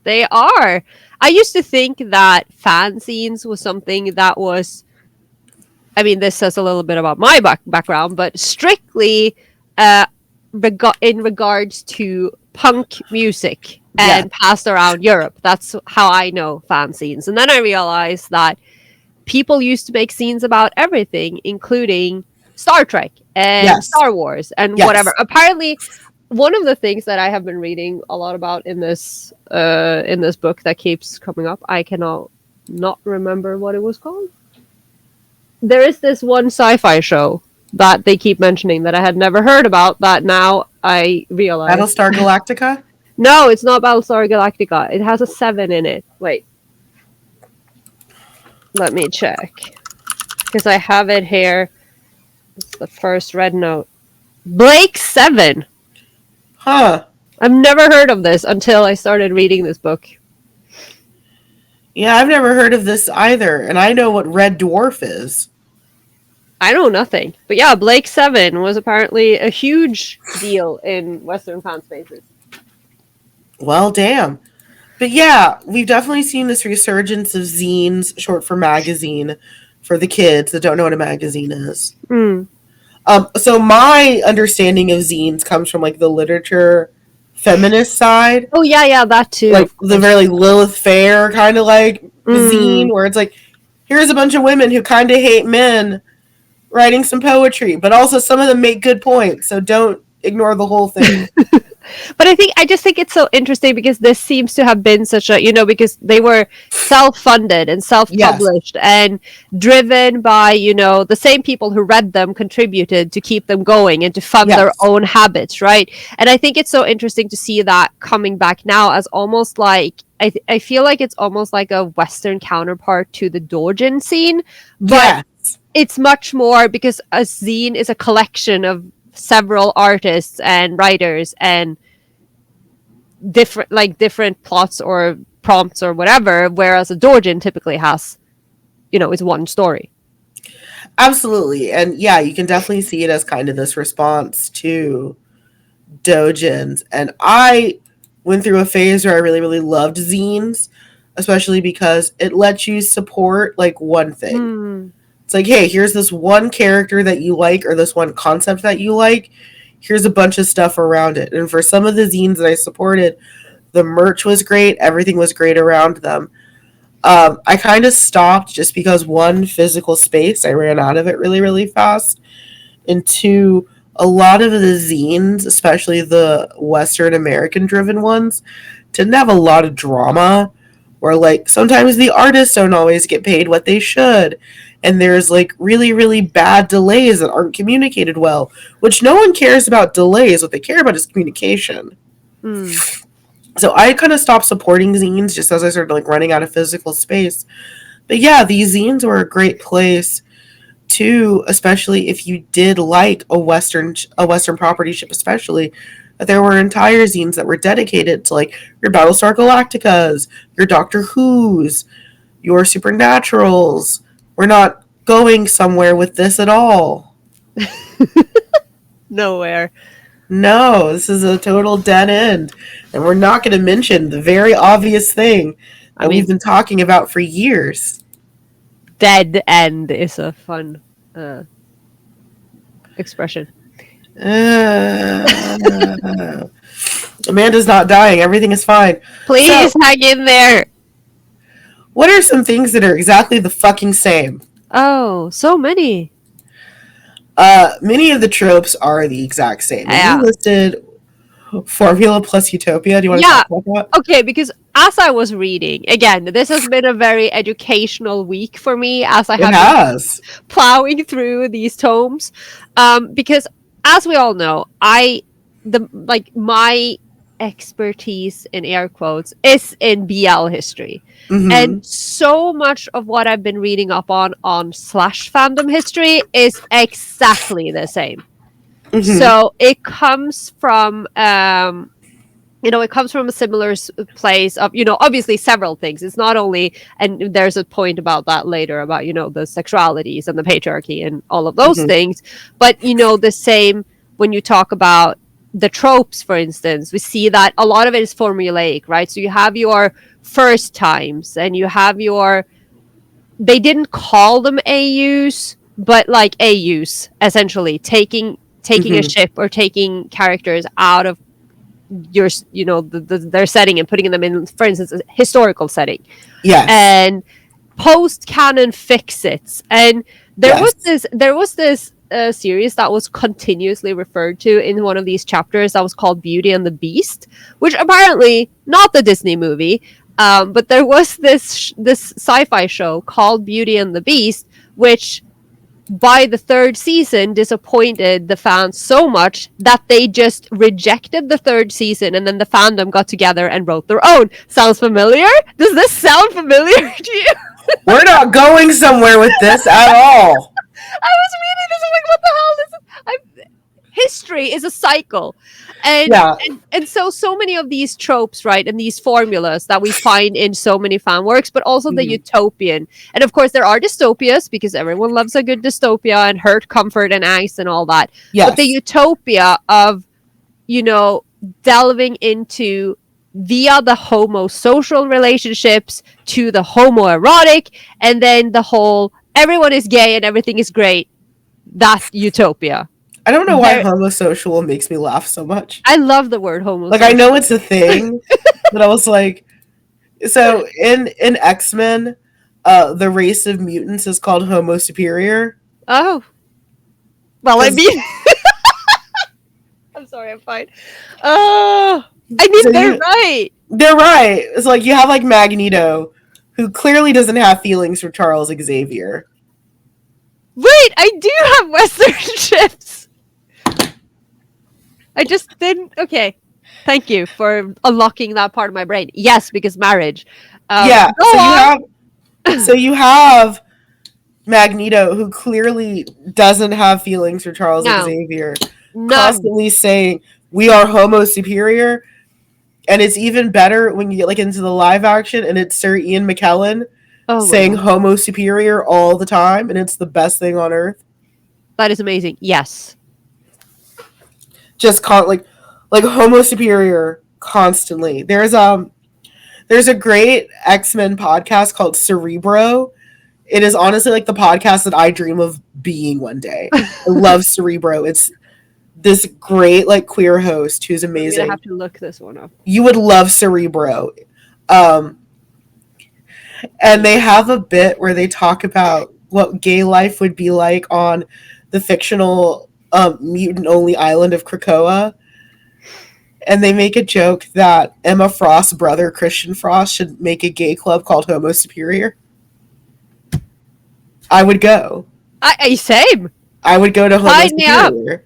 they are. I used to think that fanzines was something that was, I mean, this says a little bit about my background, but strictly uh, in regards to punk music Yeah. and passed around Europe. That's how I know fanzines. And then I realized that people used to make scenes about everything, including Star Trek and Yes. Star Wars and Yes. whatever. Apparently, one of the things that I have been reading a lot about in this book that keeps coming up, I cannot not remember what it was called. There is this one sci-fi show that they keep mentioning that I had never heard about, that now I realize. Battlestar Galactica? No, it's not Battlestar Galactica. It has a 7 in it. Wait. Let me check. Because I have it here. It's the first red note. Blake 7. Huh. I've never heard of this until I started reading this book. Yeah, I've never heard of this either. And I know what Red Dwarf is. I know nothing. But yeah, Blake 7 was apparently a huge deal in Western fan spaces. Well, damn. But yeah, we've definitely seen this resurgence of zines, short for magazine, for the kids that don't know what a magazine is. Mm. So my understanding of zines comes from like the literature feminist side, Oh, yeah, that too. like the very like Lilith Fair kind of like zine, Mm. where it's like, here's a bunch of women who kind of hate men writing some poetry, but also some of them make good points, so don't ignore the whole thing. But I just think it's so interesting because this seems to have been such a, because they were self-funded and Yes. self-published and driven by, the same people who read them contributed to keep them going and to fund their Yes. own habits, right? And I think it's so interesting to see that coming back now as almost like, I feel like it's almost like a Western counterpart to the doujin scene, but Yes. it's much more because a zine is a collection of several artists and writers and different plots or prompts or whatever, whereas a doujin typically has, is one story. Absolutely. And yeah, you can definitely see it as kind of this response to doujins. And I went through a phase where I really, really loved zines, especially because it lets you support like one thing. Hmm. It's like, hey, here's this one character that you like, or this one concept that you like. Here's a bunch of stuff around it. And for some of the zines that I supported, the merch was great. Everything was great around them. I kind of stopped just because one, physical space, I ran out of it really, really fast. And two, a lot of the zines, especially the Western American driven ones, didn't have a lot of drama. Or like sometimes the artists don't always get paid what they should. And there's like really, really bad delays that aren't communicated well, which no one cares about delays. What they care about is communication. Hmm. So I kind of stopped supporting zines just as I started like running out of physical space. But yeah, these zines were a great place too, especially if you did like a Western property ship, especially that there were entire zines that were dedicated to like your Battlestar Galacticas, your Doctor Who's, your Supernaturals. We're not going somewhere with this at all. Nowhere. No, this is a total dead end. And we're not going to mention the very obvious thing that we've been talking about for years. Dead end is a fun expression. Amanda's not dying. Everything is fine. Please hang in there. What are some things that are exactly the fucking same? Oh, so many. Many of the tropes are the exact same. Yeah. You listed Formula plus Utopia. Do you want to talk about that? Okay, because as I was reading, again, this has been a very educational week for me as I have been plowing through these tomes. Because as we all know, my expertise in air quotes is in BL history. Mm-hmm. And so much of what I've been reading up on /fandom history is exactly the same. Mm-hmm. So it comes from it comes from a similar place of, obviously several things. It's not only, and there's a point about that later about, the sexualities and the patriarchy and all of those things. But, the same when you talk about the tropes, for instance, we see that a lot of it is formulaic, right? So you have your first times and you have they didn't call them AUs, but like AUs, essentially taking a ship or taking characters out of their setting and putting them in, for instance, a historical setting. Yes. And post-canon fix-its. And there was this series that was continuously referred to in one of these chapters that was called Beauty and the Beast, which apparently not the Disney movie, but there was this sci-fi show called Beauty and the Beast, which by the third season disappointed the fans so much that they just rejected the third season, and then the fandom got together and wrote their own. Sounds familiar? Does this sound familiar to you? We're not going somewhere with this at all. I was reading this, I'm like, what the hell? History is a cycle. And so many of these tropes, right, and these formulas that we find in so many fan works, but also the utopian. And of course, there are dystopias, because everyone loves a good dystopia and hurt, comfort, and angst and all that. Yes. But the utopia of, delving into via the homosocial relationships to the homoerotic, and then the whole everyone is gay and everything is great. That's utopia. I don't know why homosocial makes me laugh so much. I love the word homosocial. Like, I know it's a thing, but I was like, so in X-Men, the race of mutants is called Homo Superior. Oh. Well, I mean... I'm sorry, I'm fine. They're right. They're right. It's like, you have, like, Magneto, who clearly doesn't have feelings for Charles Xavier. Wait, I do have Western ships. I just didn't. Okay. Thank you for unlocking that part of my brain. Yes, because marriage. So you have Magneto, who clearly doesn't have feelings for Charles Xavier, constantly saying, we are Homo Superior. And it's even better when you get like into the live action and it's Sir Ian McKellen saying Homo Superior all the time, and it's the best thing on earth. That is amazing. Yes. Just like Homo Superior constantly. There's a great X-Men podcast called Cerebro. It is honestly like the podcast that I dream of being one day. I love Cerebro. It's this great like queer host who's amazing. I'm gonna have to look this one up. You would love Cerebro. And they have a bit where they talk about what gay life would be like on the fictional mutant-only island of Krakoa. And they make a joke that Emma Frost's brother, Christian Frost, should make a gay club called Homo Superior. I would go. Same. I would go to Homo Superior.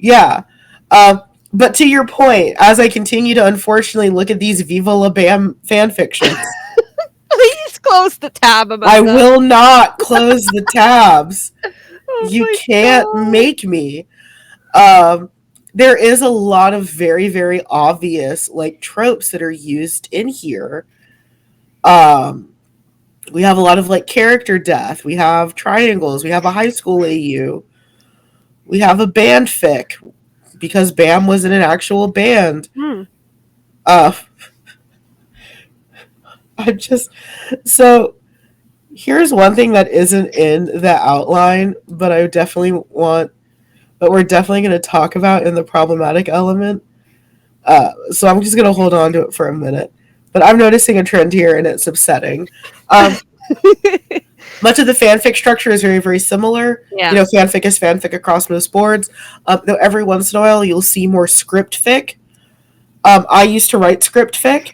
Yeah. But to your point, as I continue to unfortunately look at these Viva La Bam fan fictions... Please close the tab about I will not close the tabs. Oh You my can't god. make me. Um, there is a lot of very, very obvious like tropes that are used in here. Um, we have a lot of like character death. We have triangles. We have a high school AU. We have a band fic because Bam was in an actual band. Hmm. Uh, I'm just so here's one thing that isn't in the outline, but I definitely want, but we're definitely going to talk about in the problematic element. So I'm just going to hold on to it for a minute. But I'm noticing a trend here, and it's upsetting. Um, much of the fanfic structure is very, very similar. You Yeah. know, fanfic is fanfic across most boards. Though every once in a while, you'll see more script fic. I used to write script fic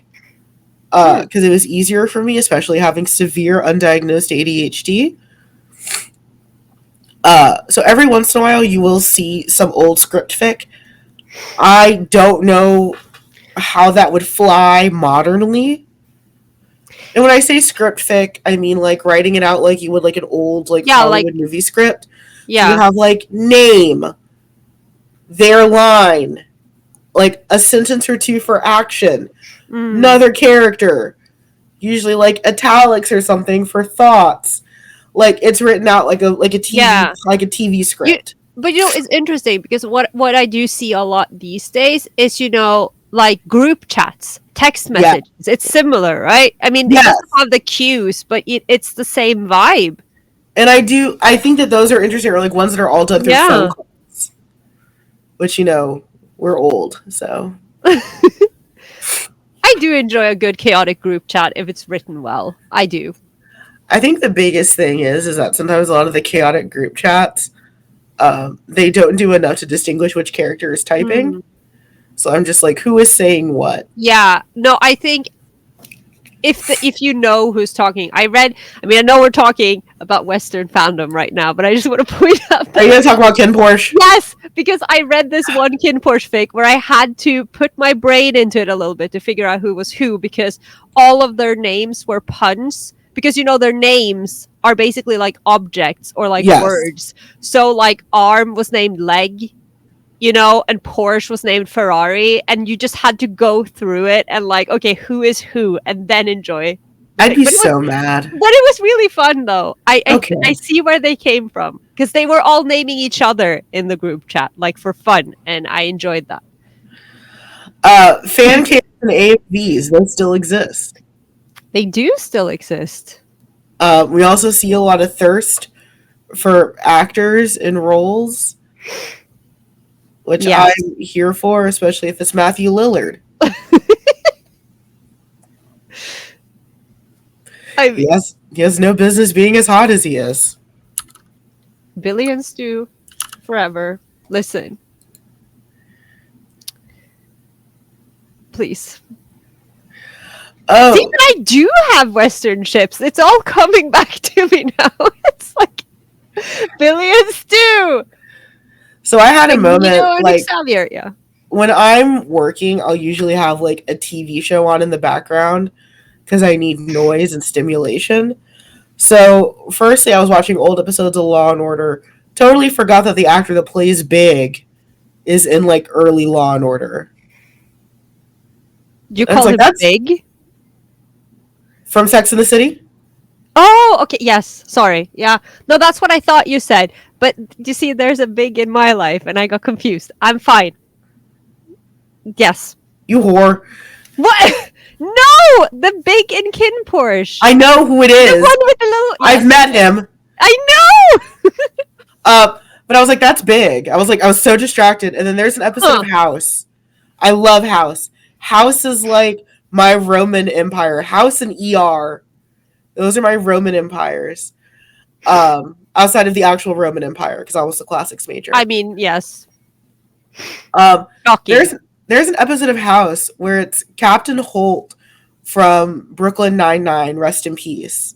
Hmm. because it was easier for me, especially having severe undiagnosed ADHD. So every once in a while, you will see some old script fic. I don't know how that would fly modernly. And when I say script fic, I mean like writing it out like you would like an old like Yeah, like Hollywood movie script. So you yeah. have like name, their line, like a sentence or two for action, Mm. another character, usually like italics or something for thoughts. Like it's written out Yeah. like a TV You script. but it's interesting because what I do see a lot these days is like group chats, text Yeah. messages. It's similar, right? I mean, it doesn't Yes. have the cues, but it's the same vibe. And I think that those are interesting, or like ones that are all done through phone Yeah. calls, which, you know, we're old. So I do enjoy a good chaotic group chat if it's written well. I do. I think the biggest thing is that sometimes a lot of the chaotic group chats, they don't do enough to distinguish which character is typing. Hmm. So I'm just like, who is saying what? Yeah. No, I think if you know who's talking, I mean, I know we're talking about Western fandom right now, but I just want to point out Are you that going to talk about Ken Porsche? yes, because I read this one Kin Porsche fic where I had to put my brain into it a little bit to figure out who was who because all of their names were puns. Because their names are basically like objects or like Yes. words. So like arm was named leg, and Porsche was named Ferrari, and you just had to go through it and like, okay, who is who, and then enjoy the I'd fic. be But so mad. it was really fun though. I Okay. see where they came from because they were all naming each other in the group chat like for fun, and I enjoyed that. Fan cams and AVs, those still exist. They do still exist. We also see a lot of thirst for actors in roles, which I'm Yes. here for, especially if it's Matthew Lillard. I mean, He has no business being as hot as he is. Billy and Stu forever. Listen, please. See, Oh, but I do have Western ships. It's all coming back to me now. It's like Billy and Stu. so I had a moment Magneto and like Xavier. Yeah. when I'm working, I'll usually have like a TV show on in the background because I need noise and stimulation. So, firstly, I was watching old episodes of Law and Order. Totally forgot that the actor that plays Big is in like early Law and Order. You And it's call like, him that's big? from Sex in the City? Oh, okay. Yes. Sorry. Yeah. No, that's what I thought you said. But you see, there's a big in my life, and I got confused. I'm fine. Yes. You whore. What? No, the big in Kin Porsche. I know who it The is. one with the little. I've Yes. met him. I know. But I was like, that's Big. I was so distracted. And then there's an episode Huh. of House. I love House. House is like my Roman Empire. House and ER. Those are my Roman empires. Outside of the actual Roman Empire, because I was a classics major. I mean, yes. Um, Shocking. there's an episode of House where it's Captain Holt from Brooklyn Nine-Nine, rest in peace.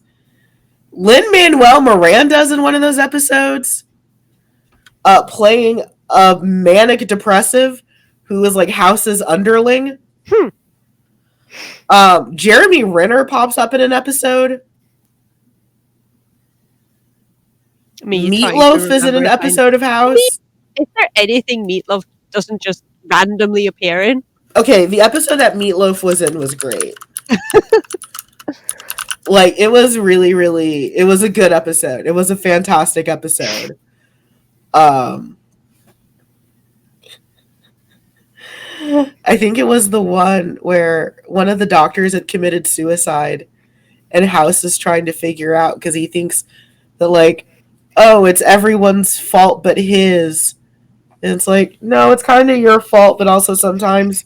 Lin-Manuel Miranda's in one of those episodes, playing a manic depressive who is like House's underling. Hmm. Jeremy Renner pops up in an episode. Me trying to Meatloaf is in an remember kind. episode of Me, House. is there anything Meatloaf doesn't just randomly appear in? Okay, the episode that Meatloaf was in was great. Like, it was really, really, it was a good episode. It was a fantastic episode. I think it was the one where one of the doctors had committed suicide, and House is trying to figure out because he thinks that, like, oh, it's everyone's fault but his. And it's like, no, it's kind of your fault, but also sometimes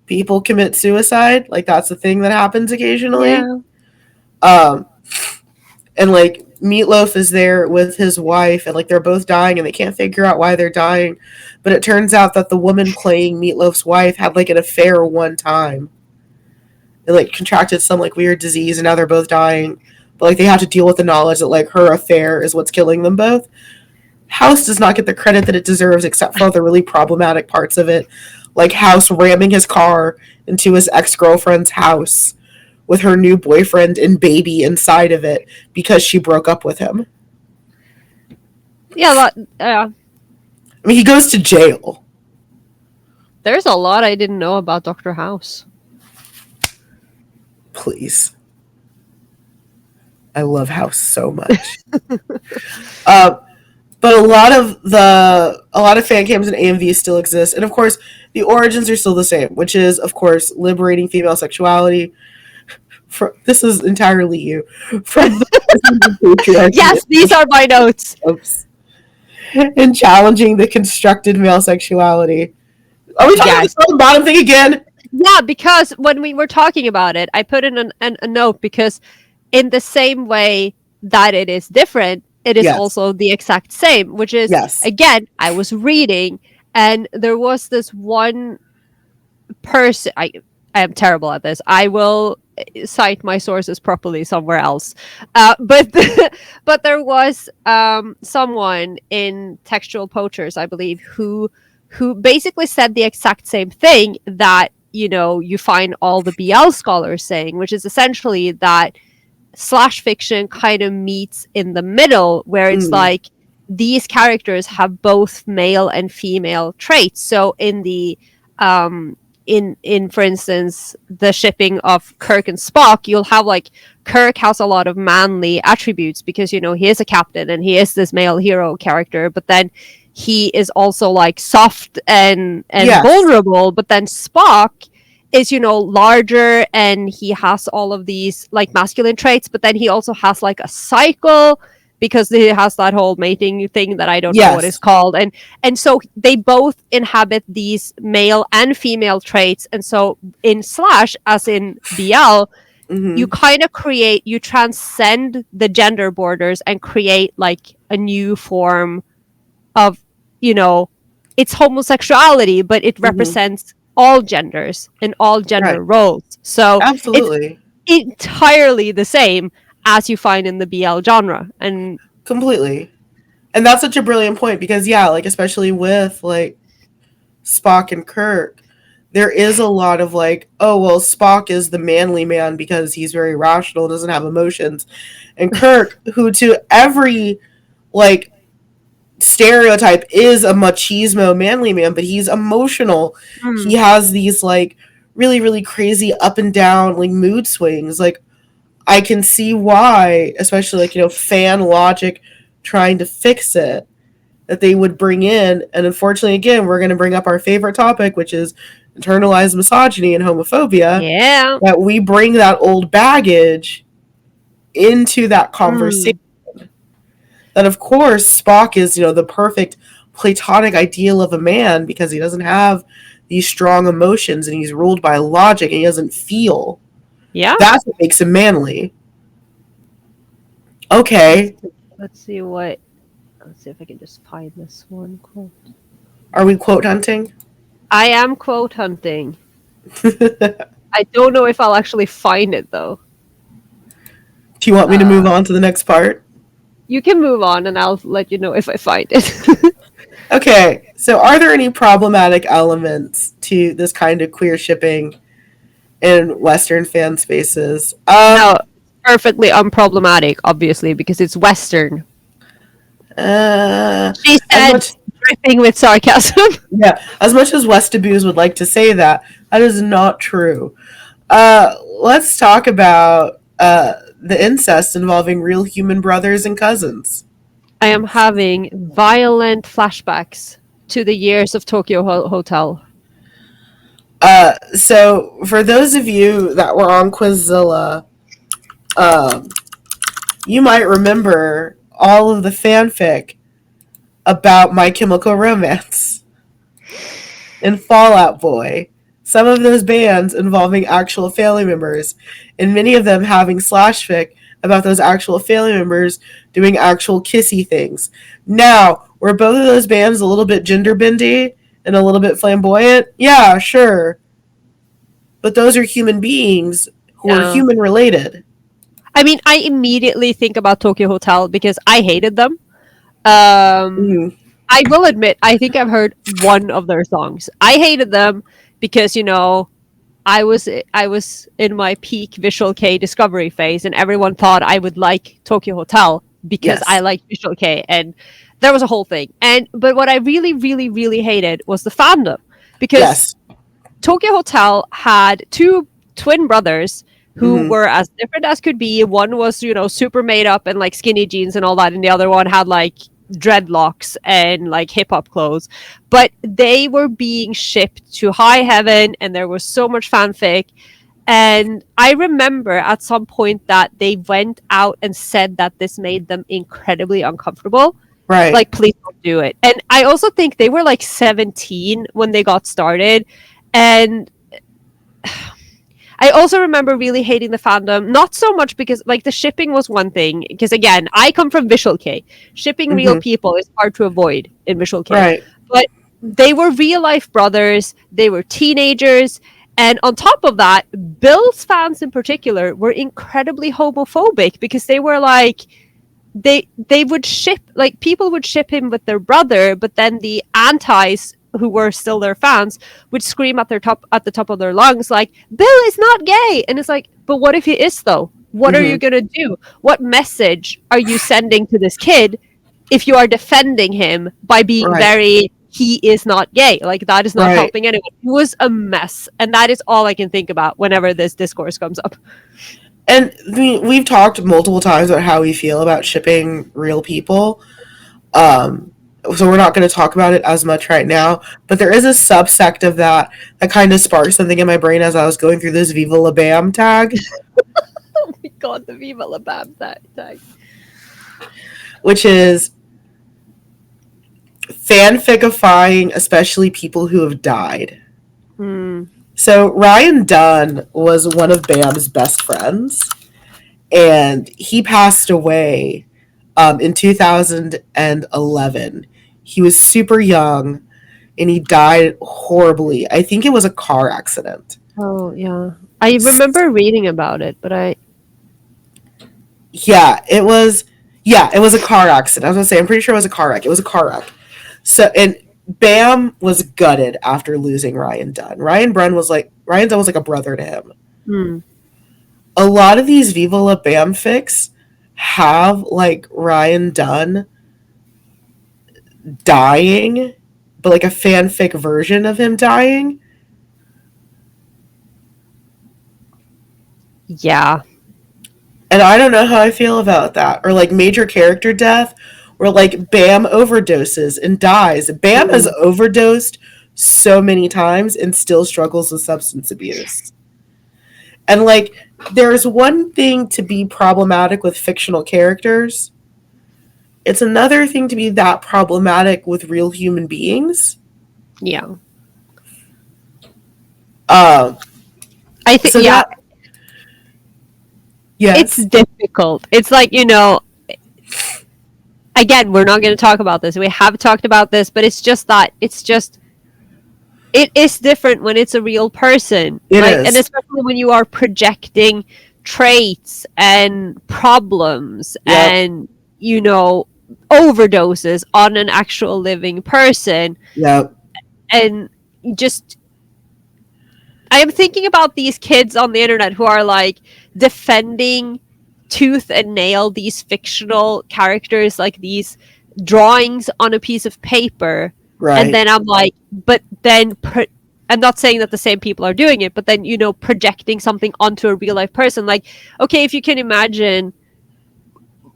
people commit suicide. Like, that's a thing that happens occasionally. Yeah. And like Meatloaf is there with his wife, and like they're both dying, and they can't figure out why they're dying. But it turns out that the woman playing Meatloaf's wife had like an affair one time, and like contracted some like weird disease, and now they're both dying. But like they have to deal with the knowledge that like her affair is what's killing them both. House does not get the credit that it deserves, except for the really problematic parts of it, like House ramming his car into his ex-girlfriend's house with her new boyfriend and baby inside of it because she broke up with him. Yeah, I mean, he goes to jail. there's a lot I didn't know about Dr. House. Please. I love House so much. But a lot of fan cams and AMVs still exist, and of course the origins are still the same, which is of course liberating female sexuality. This is entirely you. From the Yes, these are my notes. Oops. And challenging the constructed male sexuality. Are we talking about the top bottom thing again? Yeah, because when we were talking about it, I put in a note because in the same way that it is different, it is also the exact same, which is, again, I was reading and there was this one person, I am terrible at this. I will cite my sources properly somewhere else. But there was someone in Textual Poachers, I believe, who basically said the exact same thing that, you know, you find all the BL scholars saying, which is essentially that slash fiction kind of meets in the middle, where it's like these characters have both male and female traits. So in the in for instance the shipping of Kirk and Spock, you'll have like Kirk has a lot of manly attributes because, you know, he is a captain and he is this male hero character, but then he is also like soft and vulnerable. But then Spock is, you know, larger and he has all of these like masculine traits, but then he also has like a cycle because he has that whole mating thing that I don't know what it's called. And so they both inhabit these male and female traits. And so in slash, as in BL, you kind of you transcend the gender borders and create like a new form of, you know, it's homosexuality, but it represents all genders and all gender roles. So absolutely, it's entirely the same as you find in the BL genre. And completely. And that's such a brilliant point because, yeah, like, especially with like Spock and Kirk, there is a lot of like, oh, well, Spock is the manly man because he's very rational, doesn't have emotions. And Kirk, who to every like stereotype is a machismo manly man, but he's emotional. He has these like really, really crazy up and down like mood swings. Like, I can see why, especially like, you know, fan logic trying to fix it, that they would bring in. And unfortunately, again, we're going to bring up our favorite topic, which is internalized misogyny and homophobia. Yeah. That we bring that old baggage into that conversation. That, of course, Spock is, you know, the perfect platonic ideal of a man because he doesn't have these strong emotions and he's ruled by logic and he doesn't feel. Yeah. That's what makes him manly. Okay. Let's see if I can just find this one quote. Are we quote hunting? I am quote hunting. I don't know if I'll actually find it, though. Do you want me to move on to the next part? You can move on and I'll let you know if I find it. Okay, so are there any problematic elements to this kind of queer shipping in Western fan spaces? No, perfectly unproblematic, obviously, because it's Western. She As said, much, dripping with sarcasm. yeah, as much as Westaboos would like to say that, that is not true. Let's talk about the incest involving real human brothers and cousins. I am having violent flashbacks to the years of Tokyo Hotel. So for those of you that were on Quizzilla, um, you might remember all of the fanfic about My Chemical Romance and Fallout Boy. Some of those bands involving actual family members, and many of them having slash fic about those actual family members doing actual kissy things. Now, were both of those bands a little bit gender bendy and a little bit flamboyant? Yeah, sure. But those are human beings who are Yeah. human related. I mean, I immediately think about Tokyo Hotel because I hated them. Um, Mm-hmm. I will admit, I think I've heard one of their songs. I hated them because I was in my peak Visual K discovery phase, and everyone thought I would like Tokyo Hotel because I Yes. like Visual K, and there was a whole thing. And but what I really, really, really hated was the fandom because Yes. Tokyo Hotel had two twin brothers who Mm-hmm. were as different as could be. One was, super made up and like skinny jeans and all that, and the other one had like dreadlocks and like hip hop clothes. But they were being shipped to high heaven, and there was so much fanfic. And I remember at some point that they went out and said that this made them incredibly uncomfortable. Right. Like, please don't do it. And I also think they were like 17 when they got started. And I also remember really hating the fandom, not so much because like the shipping was one thing, because again, I come from Visual K. Shipping real Mm-hmm. people is hard to avoid in Visual K. Right. But they were real life brothers, they were teenagers, and on top of that, Bill's fans in particular were incredibly homophobic because they were like they would ship, like, people would ship him with their brother, but then the antis who were still their fans would scream at the top of their lungs like, Bill is not gay. And it's like, but what if he is though? What are Mm-hmm. you gonna do? What message are you sending to this kid if you are defending him by being Right. very, he is not gay? Like, that is not Right. helping anyone. It was a mess, and that is all I can think about whenever this discourse comes up. And we've talked multiple times about how we feel about shipping real people. So we're not going to talk about it as much right now. But there is a subsect of that that kind of sparked something in my brain as I was going through this Viva La Bam tag, Oh my god, the Viva La Bam tag. which is fanficifying, especially people who have died. Hmm. So Ryan Dunn was one of Bam's best friends, and he passed away in 2011. He was super young, and he died horribly. I think it was a car accident. Oh yeah, I remember reading about it, but I Yeah, it was. Yeah, it was a car accident. I was gonna say, I'm pretty sure it was a car wreck. It was a car wreck. So, and Bam was gutted after losing Ryan Dunn. Ryan Dunn was like a brother to him. hmm. A lot of these Viva La Bam fics have like Ryan Dunn dying, but like a fanfic version of him dying. Yeah. And I don't know how I feel about that. Or like major character death, where like Bam overdoses and dies. Bam has overdosed so many times and still struggles with substance abuse. And like, there's one thing to be problematic with fictional characters, it's another thing to be that problematic with real human beings. Yeah. Um, I think so yeah, that, yes. it's difficult. It's like, again, we're not going to talk about this. We have talked about this, but it's just it is different when it's a real person. It like, is. and especially when you are projecting traits and problems Yep. and overdoses on an actual living person. Yep. And just I am thinking about these kids on the internet who are like defending tooth and nail these fictional characters, like these drawings on a piece of paper, and Right. then I'm like, but then I'm not saying that the same people are doing it, but then projecting something onto a real life person. Like, okay, if you can imagine,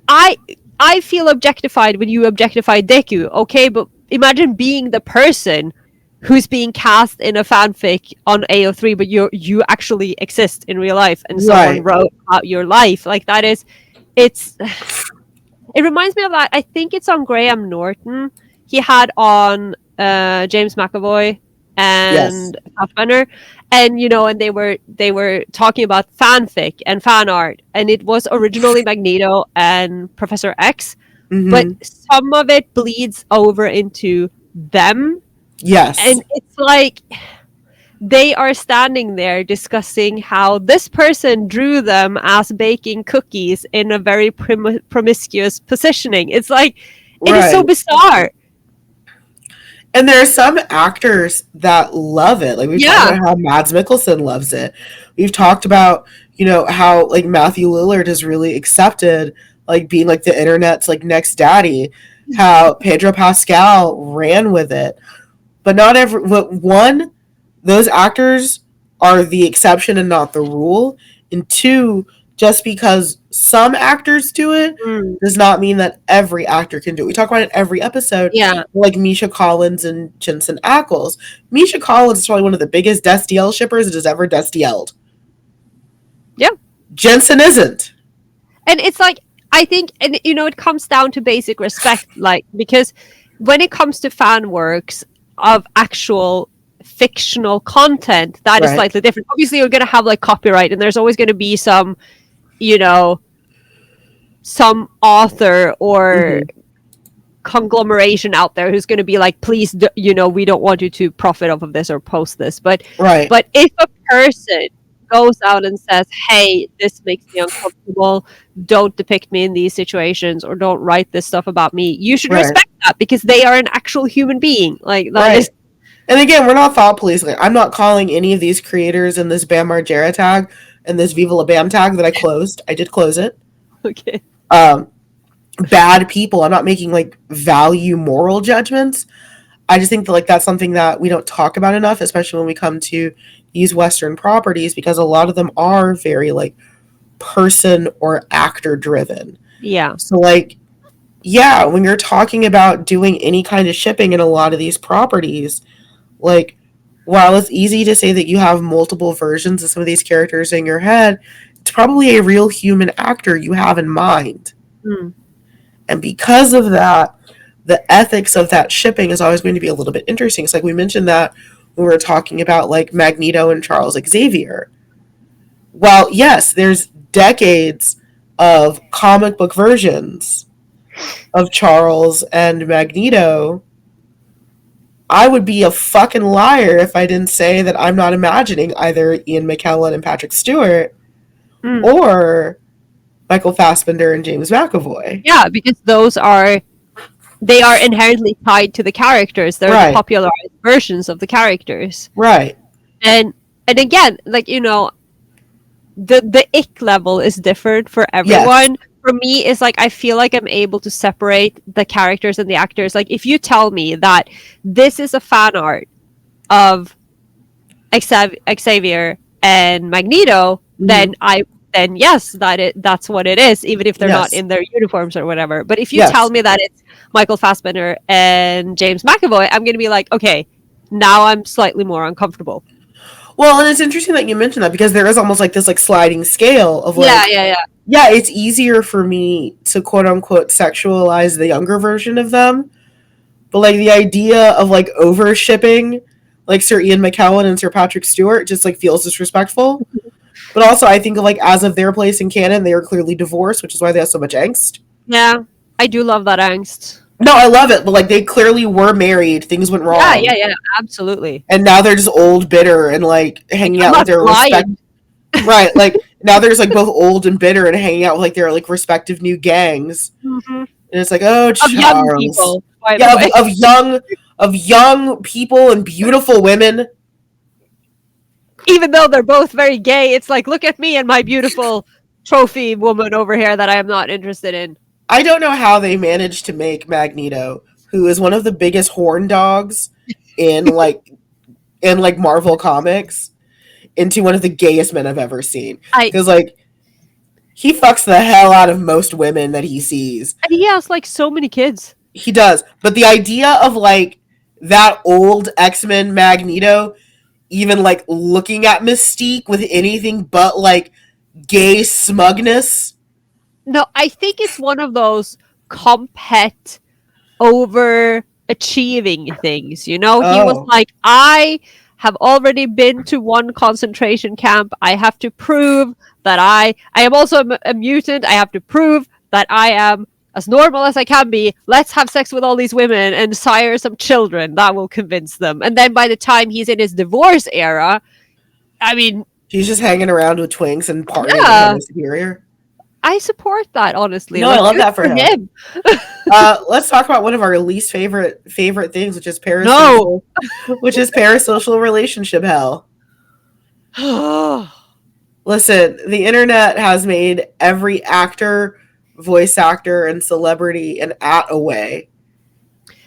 I I feel objectified when you objectify Deku, okay, but imagine being the person who's being cast in a fanfic on AO3, but you actually exist in real life, and someone Right. wrote about your life. Like that is, it's it reminds me of that. I think it's on Graham Norton. He had on James McAvoy Yes. and Fassbender, and and they were talking about fanfic and fan art, and it was originally Magneto and Professor X, but Hmm. some of it bleeds over into them, Yes. and it's like they are standing there discussing how this person drew them as baking cookies in a very promiscuous positioning. It's like, it is so Right. bizarre. And there are some actors that love it. Like we've talked Yeah. about how Mads Mikkelsen loves it. We've talked about, how like Matthew Lillard has really accepted like being like the internet's like next daddy. How Pedro Pascal ran with it. But not every but one, those actors are the exception and not the rule. And two, just because some actors do it Mm, does not mean that every actor can do it. We talk about it every episode, yeah. like Misha Collins and Jensen Ackles. Misha Collins is probably one of the biggest Destiel shippers that has ever Destieled. Yeah. Jensen isn't. And it's like, I think, and it comes down to basic respect, like, because when it comes to fan works of actual fictional content, that is Right. slightly different. Obviously, you're going to have like copyright, and there's always going to be you know, some author or Mm-hmm. conglomeration out there who's going to be like, please, we don't want you to profit off of this or post this. But Right. if a person goes out and says, hey, this makes me uncomfortable, don't depict me in these situations, or don't write this stuff about me, you should Right. respect that, because they are an actual human being. Like, that Right. is And again, we're not thought police. Like, I'm not calling any of these creators in this Bam Margera tag and this Viva La Bam tag that I closed. I did close it. okay. Um, Bad people. I'm not making like value moral judgments. I just think that like that's something that we don't talk about enough, especially when we come to these Western properties, because a lot of them are very like person or actor driven. Yeah. So like, yeah, when you're talking about doing any kind of shipping in a lot of these properties, like, while it's easy to say that you have multiple versions of some of these characters in your head, it's probably a real human actor you have in mind. Mm. And because of that, the ethics of that shipping is always going to be a little bit interesting. It's like we mentioned that when we were talking about like Magneto and Charles Xavier. Well, yes, there's decades of comic book versions of Charles and Magneto. I would be a fucking liar if I didn't say that I'm not imagining either Ian McKellen and Patrick Stewart Mm. or Michael Fassbender and James McAvoy. Yeah, because they are inherently tied to the characters. They're the Right, popularized versions of the characters. right. And again, like, the ick level is different for Yes, everyone. For me, it's like, I feel like I'm able to separate the characters and the actors. Like, if you tell me that this is a fan art of Xavier and Magneto, mm-hmm. then yes, that's what it is, even if they're not Yes, in their uniforms or whatever. But if you tell yes. me that it's Michael Fassbender and James McAvoy, I'm gonna be like, okay, now I'm slightly more uncomfortable. Well, and it's interesting that you mentioned that because there is almost like this like sliding scale of Yeah, like, yeah, yeah. yeah, it's easier for me to quote unquote sexualize the younger version of them. But like the idea of like over shipping like Sir Ian McKellen and Sir Patrick Stewart just like feels disrespectful. But also I think of like as of their place in canon, they are clearly divorced, which is why they have so much angst. Yeah, I do love that angst. No, I love it, but like they clearly were married, things went Yeah, yeah, wrong. yeah, absolutely. And now they're just old, bitter, and like Like, hanging I'm out with not their respect. lying. Right, like now they're just like both old and bitter and hanging out with like their like respective new gangs. Hmm. And it's like, oh Of young Charles. people, by the Yeah, way. of young people and beautiful women. Even though they're both very gay, it's like, look at me and my beautiful trophy woman over here that I am not interested in. I don't know how they managed to make Magneto, who is one of the biggest horn dogs in like Marvel comics, into one of the gayest men I've ever seen. I Because like he fucks the hell out of most women that he sees. and he has like so many kids. He does. But the idea of like that old X-Men Magneto even like looking at Mystique with anything but like gay smugness. No, I think it's one of those compet overachieving things. You know, he was Oh. like, I have already been to one concentration camp. I have to prove that I am also a mutant. I have to prove that I am as normal as I can be. Let's have sex with all these women and sire some children. That will convince them. And then by the time he's in his divorce era, I mean, He's just hanging around with twinks and partying with yeah, Henry Superior. I support that, honestly. No, Like, I love good that for him. Let's talk about one of our least favorite things, which is No. parasocial relationship hell. Listen, the internet has made every actor, voice actor, and celebrity an at-away.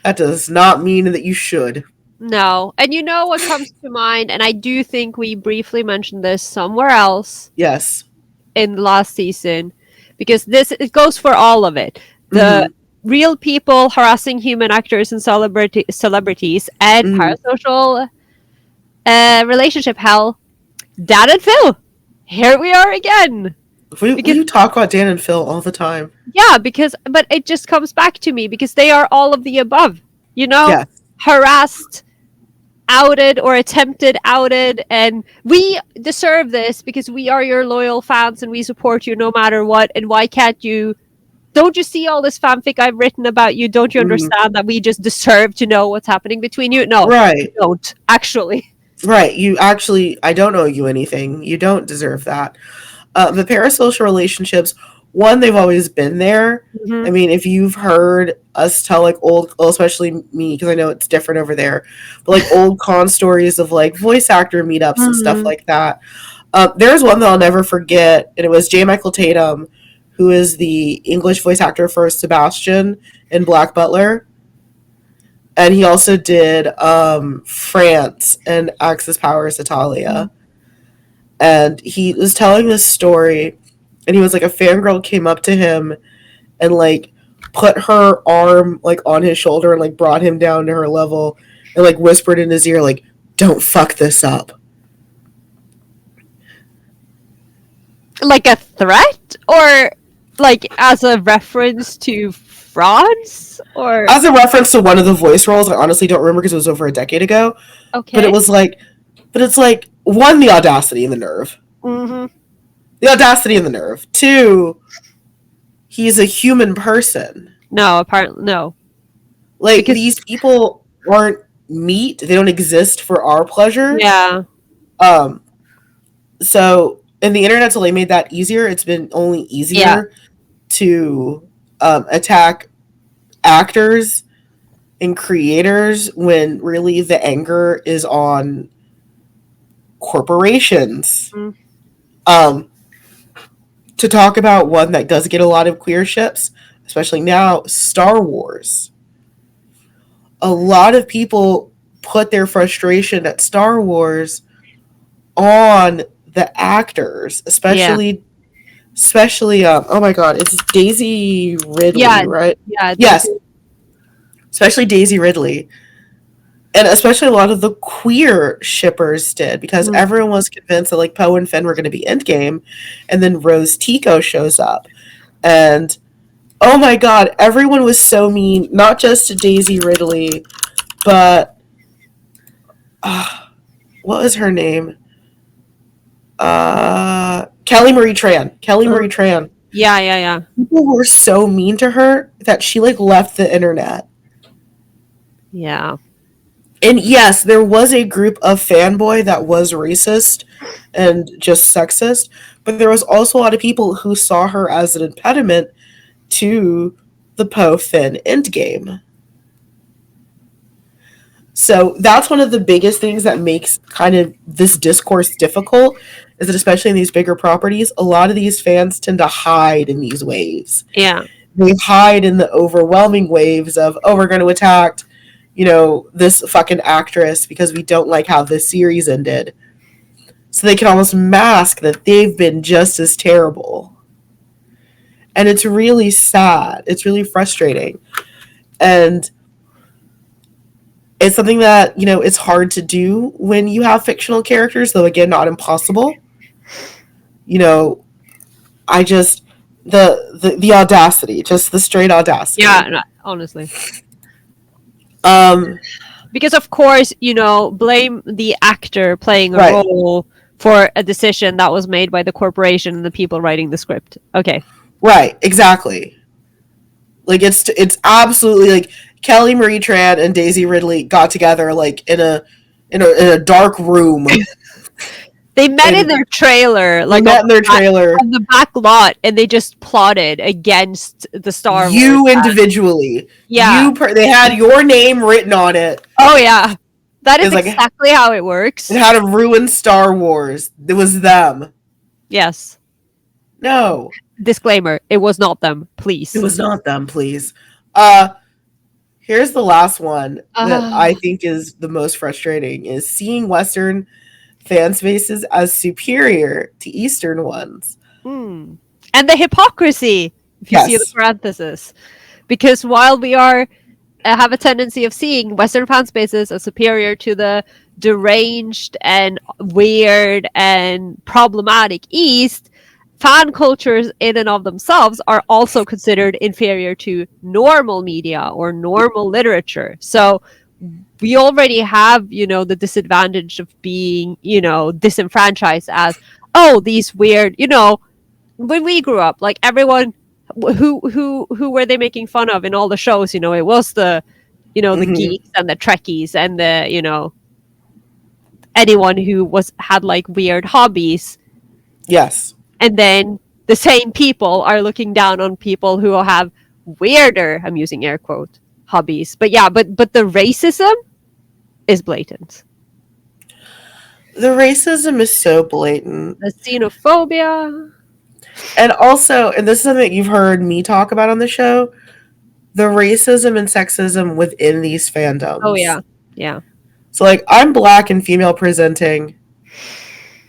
That does not mean that you should. No. And you know what comes to mind, and I do think we briefly mentioned this somewhere else Yes. in the last season, because it goes for all of it. The real people harassing human actors and celebrities and parasocial relationship hell. Dan and Phil. Here we are again. We talk about Dan and Phil all the time. Yeah, but it just comes back to me because they are all of the above. You know, Yes. harassed, outed or attempted outed, and we deserve this because we are your loyal fans and we support you no matter what. And why can't you? Don't you see all this fanfic I've written about you? Don't you understand that we just deserve to know what's happening between you? No, Right. you don't actually. Right. I don't owe you anything. You don't deserve that. The parasocial relationships, one, they've always been there. Mhm. I mean, if you've heard us tell like especially me, because I know it's different over there, but like old con stories of like voice actor meetups and stuff like that. There's one that I'll never forget, and it was J. Michael Tatum, who is the English voice actor for Sebastian in Black Butler. And he also did France and Axis Powers Italia. And he was telling this story, and he was like, a fangirl came up to him and like put her arm like on his shoulder and like brought him down to her level and like whispered in his ear like, "Don't fuck this up." Like a threat, or like as a reference to France, or As a reference to one of the voice roles, I honestly don't remember because it was over a decade ago. okay, But it's like, one, the audacity and the nerve. The audacity and the nerve. Two, he's a human person. No, apparently no. Like, these people aren't meat. They don't exist for our pleasure. Yeah. So, and the internet's only made that easier. It's been only easier to attack actors and creators when really the anger is on corporations. To talk about one that does get a lot of queer ships, especially now, Star Wars. A lot of people put their frustration at Star Wars on the actors, especially oh my god, it's Daisy Ridley, right? Yeah. Yes. Especially Daisy Ridley. And especially a lot of the queer shippers did, because everyone was convinced that like Poe and Finn were going to be Endgame, and then Rose Tico shows up, and oh my god, everyone was so mean, not just to Daisy Ridley, but what was her name? Kelly Marie Tran. Yeah. People were so mean to her that she like left the internet. Yeah. And yes, there was a group of fanboy that was racist and just sexist, but there was also a lot of people who saw her as an impediment to the Poe Finn endgame. So that's one of the biggest things that makes kind of this discourse difficult, is that especially in these bigger properties, a lot of these fans tend to hide in these waves. Yeah. they hide in the overwhelming waves of, oh, we're going to attack, this fucking actress because we don't like how this series ended. So they can almost mask that they've been just as terrible. And it's really sad. It's really frustrating. And it's something that, it's hard to do when you have fictional characters, though again, not impossible. I just the audacity, just the straight audacity. Yeah, no, honestly. Um Because of course, blame the actor playing a Right. role for a decision that was made by the corporation and the people writing the script. Okay. Right, exactly. Like it's absolutely like Kelly Marie Tran and Daisy Ridley got together like in a dark room. They met in their trailer, like met in their trailer. on the back lot, and they just plotted against the Star Wars. You individually. Yeah. They had your name written on it. Oh yeah. That is It's like- exactly how it works. And how to ruin Star Wars. It was them. Yes. No. Disclaimer, it was not them, please. It was not them, please. Here's the last one that I think is the most frustrating is seeing Western fan spaces as superior to Eastern ones. And the hypocrisy, if you see the Yes. parenthesis. Because while we are have a tendency of seeing Western fan spaces as superior to the deranged and weird and problematic East, fan cultures in and of themselves are also considered inferior to normal media or normal literature. So we already have, the disadvantage of being, disenfranchised as, oh, these weird, when we grew up, like everyone who were they making fun of in all the shows, it was the, the geeks and the Trekkies and the, anyone who had like weird hobbies. Yes. And then the same people are looking down on people who have weirder, I'm using air quote, hobbies. But yeah, but the racism is blatant. The racism is so blatant. The xenophobia. And also, and this is something that you've heard me talk about on the show, the racism and sexism within these fandoms. Oh, yeah. Yeah. So, like, I'm Black and female presenting.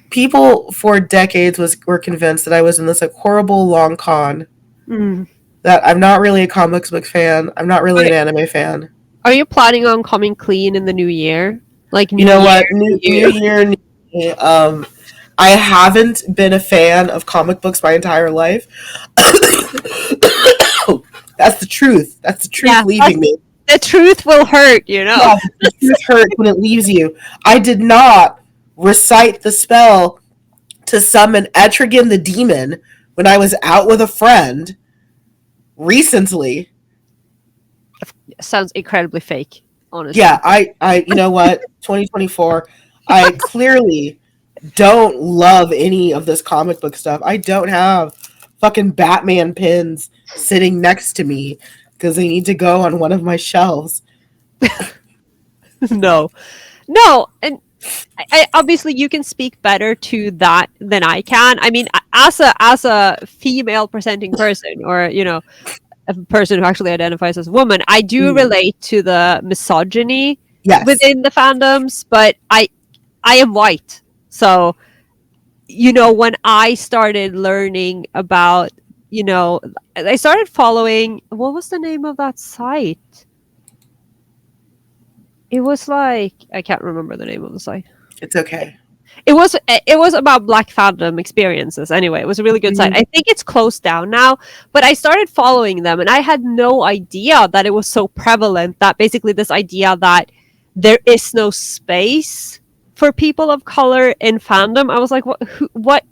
People for decades were convinced that I was in this like horrible long con. That I'm not really a comics book fan. I'm not really an anime fan. Are you planning on coming clean in the new year? Like, New year, new me. I haven't been a fan of comic books my entire life. That's the truth. That's the truth leaving me. The truth will hurt, Yeah, the truth hurts when it leaves you. I did not recite the spell to summon Etrigan the demon when I was out with a friend recently. Sounds incredibly fake, honestly. Yeah, I you know what? 2024, I clearly don't love any of this comic book stuff. I don't have fucking Batman pins sitting next to me because they need to go on one of my shelves. No, and I obviously you can speak better to that than I can. I mean, as a female presenting person, or a person who actually identifies as a woman, I do relate to the misogyny within the fandoms. But I am white, so when I started learning about, I started following, what was the name of that site? It was like, I can't remember the name of the site. It's okay. It was about Black fandom experiences. Anyway, it was a really good site. I think it's closed down now, but I started following them, and I had no idea that it was so prevalent, that basically this idea that there is no space for people of color in fandom. I was like, what?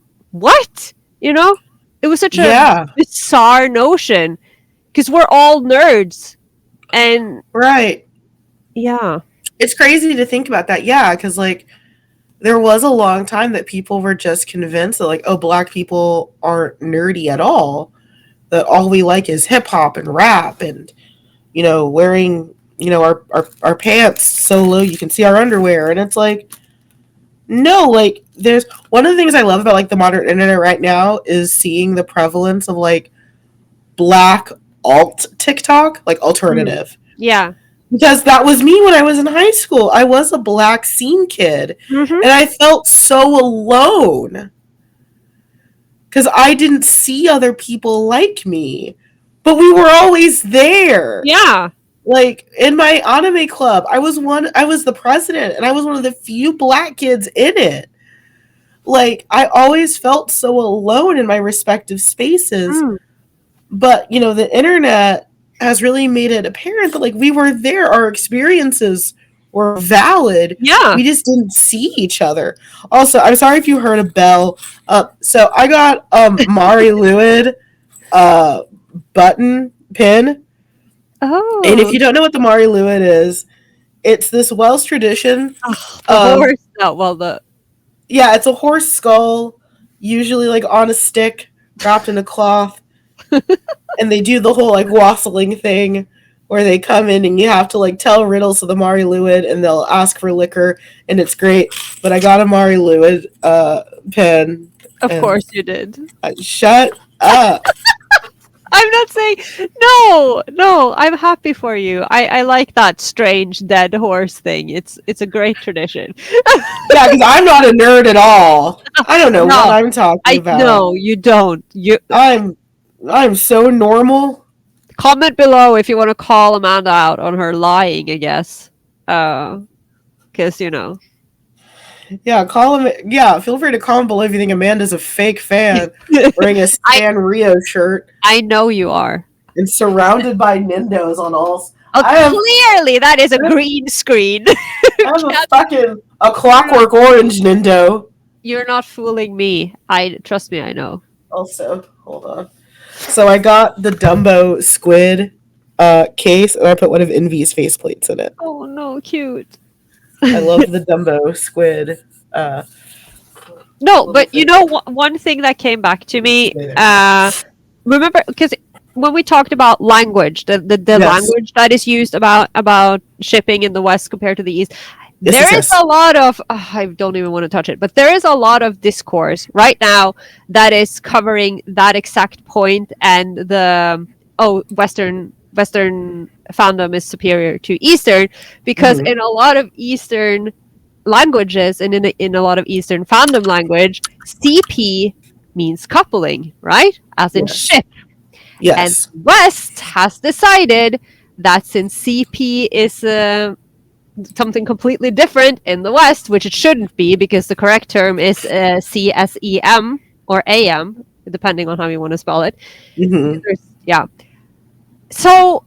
It was such a bizarre notion, because we're all nerds, and right. Yeah. It's crazy to think about that. Yeah, because like there was a long time that people were just convinced that like, oh, Black people aren't nerdy at all. That all we like is hip hop and rap and wearing our pants so low you can see our underwear. And it's like, no, like there's one of the things I love about like the modern internet right now is seeing the prevalence of like Black alt TikTok, like alternative. Yeah. Because that was me when I was in high school. I was a black scene kid. Mm-hmm. And I felt so alone. Because I didn't see other people like me. But we were always there. Yeah. Like in my anime club, I was the president, and I was one of the few black kids in it. Like I always felt so alone in my respective spaces. Mm. But, the internet has really made it apparent that like we were there, our experiences were valid. Yeah. We just didn't see each other. Also, I'm sorry if you heard a bell. So I got Mari Lewid button pin. Oh. And if you don't know what the Mari Lewid is, it's this Welsh tradition. The horse. Oh, well, Yeah, it's a horse skull, usually like on a stick, wrapped in a cloth. And they do the whole like wassailing thing where they come in and you have to like tell riddles to the Mari Lewid and they'll ask for liquor, and it's great. But I got a Mari Lewid pen. Of course you did. Shut up. I'm not saying no. I'm happy for you. I like that strange dead horse thing. It's a great tradition. Yeah, because I'm not a nerd at all. I don't know what I'm talking about. No, you don't. I'm so normal. Comment below if you want to call Amanda out on her lying, I guess. Because Yeah, call him. Yeah, feel free to comment below if you think Amanda's a fake fan wearing a Stan Rio shirt. I know you are. And surrounded by Nindos on all. Clearly, that is a green screen. I have a Clockwork Orange Nindo. You're not fooling me. Trust me, I know. Also, hold on. So I got the Dumbo squid case, and I put one of Envy's faceplates in it. Oh no, cute. I love the Dumbo squid. No, but one thing that came back to me, remember, because when we talked about language, the yes. language that is used about shipping in the West compared to the East, there is a lot of, I don't even want to touch it, but there is a lot of discourse right now that is covering that exact point, and the Western fandom is superior to Eastern, because in a lot of Eastern languages and in a lot of Eastern fandom language, CP means coupling, right? As in ship. Yes. And West has decided that since CP is something completely different in the West, which it shouldn't be, because the correct term is CSEM or AM, depending on how you want to spell it. Yeah. So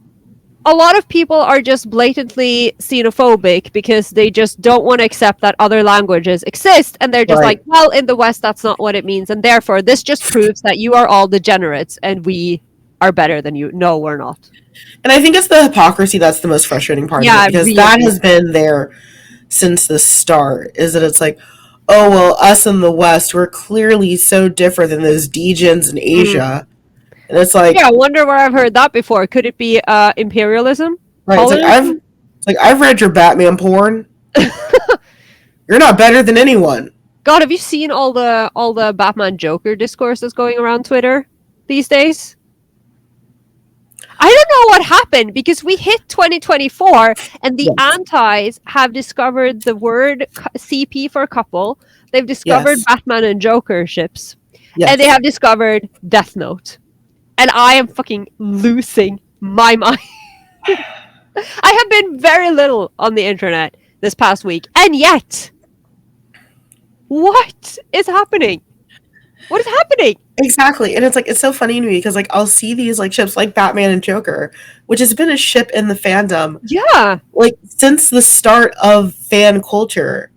a lot of people are just blatantly xenophobic because they just don't want to accept that other languages exist, and they're just like, well, in the West that's not what it means, and therefore this just proves that you are all degenerates and we are better than you. No, we're not. And I think it's the hypocrisy that's the most frustrating part of it, because really that has been there since the start, is that it's like, oh, well, us in the West, we're clearly so different than those degens in Asia. And it's like, yeah, I wonder where I've heard that before. Could it be imperialism? Right. It's like I've read your Batman porn. You're not better than anyone. God, have you seen all the Batman Joker discourse that's going around Twitter these days? I don't know what happened, because we hit 2024 and the antis have discovered the word CP for couple. They've discovered Batman and Joker ships. And they have discovered Death Note. And I am fucking losing my mind. I have been very little on the internet this past week. And yet, what is happening? What is happening? Exactly. And it's like, it's so funny to me because like I'll see these like ships like Batman and Joker, which has been a ship in the fandom. Yeah. Like since the start of fan culture.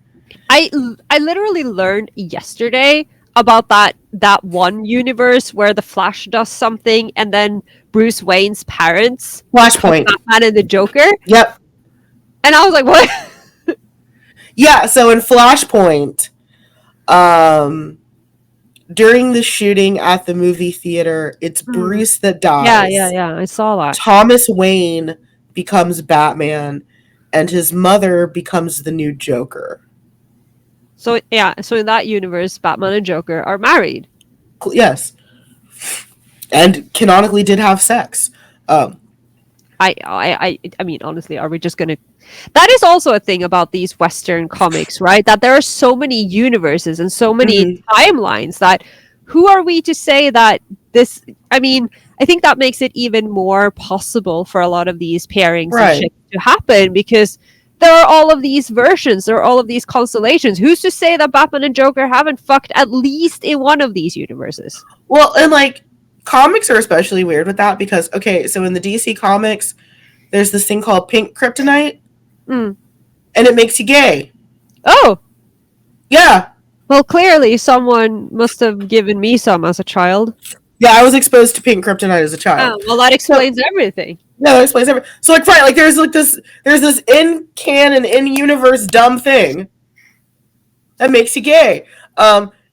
I literally learned yesterday about that one universe where the Flash does something and then Bruce Wayne's parents, Flashpoint, Batman and the Joker. Yep. And I was like, what? Yeah, so in Flashpoint, during the shooting at the movie theater, it's Bruce that dies. Yeah, I saw that. Thomas Wayne becomes Batman and his mother becomes the new Joker. So in that universe, Batman and Joker are married. Yes. And canonically did have sex. I mean, honestly, are we just gonna? That is also a thing about these Western comics, right? That there are so many universes and so many Mhm. timelines that who are we to say that this? I mean, I think that makes it even more possible for a lot of these pairings and Right. ships to happen because there are all of these versions, there are all of these constellations. Who's to say that Batman and Joker haven't fucked at least in one of these universes? Well, and like comics are especially weird with that because okay, so in the DC comics, there's this thing called pink kryptonite, Mm. and it makes you gay. Oh, Yeah, well, clearly someone must have given me some as a child. yeah. I was exposed to pink kryptonite as a child. Oh, well, that So explains everything. yeah, that explains everything. So like, right, like there's this in canon, in universe dumb thing that makes you gay.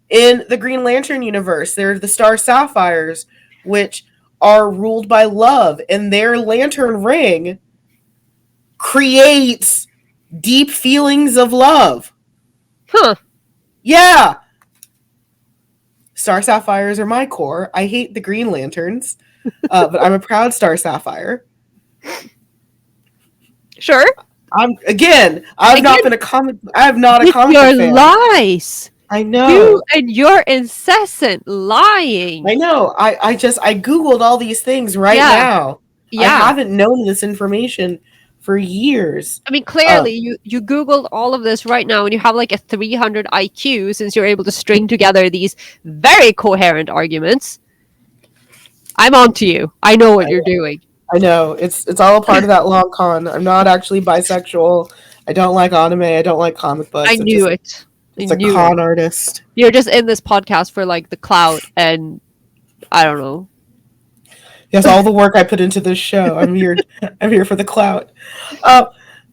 In the Green Lantern universe, there are the Star Sapphires, which are ruled by love, and their lantern ring creates deep feelings of love. Huh. Yeah. Star Sapphires are my core. I hate the Green Lanterns, but I'm a proud Star Sapphire. Sure. I've Again, not been a comic. I have not a with comic book your fan. lies. I You know. and your incessant lying. I know. I googled all these things right Yeah. now. I Yeah. haven't known this information for years. I mean, Uh, clearly, you Googled all of this right now and you have like a 300 IQ since you're able to string together these very coherent arguments. I'm on to you. I know what you're doing. I know it's all a part of that long con. I'm not actually bisexual. I don't like anime. I don't like comic I books. knew it. I It's a knew it. con artist. You're just in this podcast for like the clout and I don't know. Yes, all the work I put into this show. I'm here. I'm here for the clout. Uh,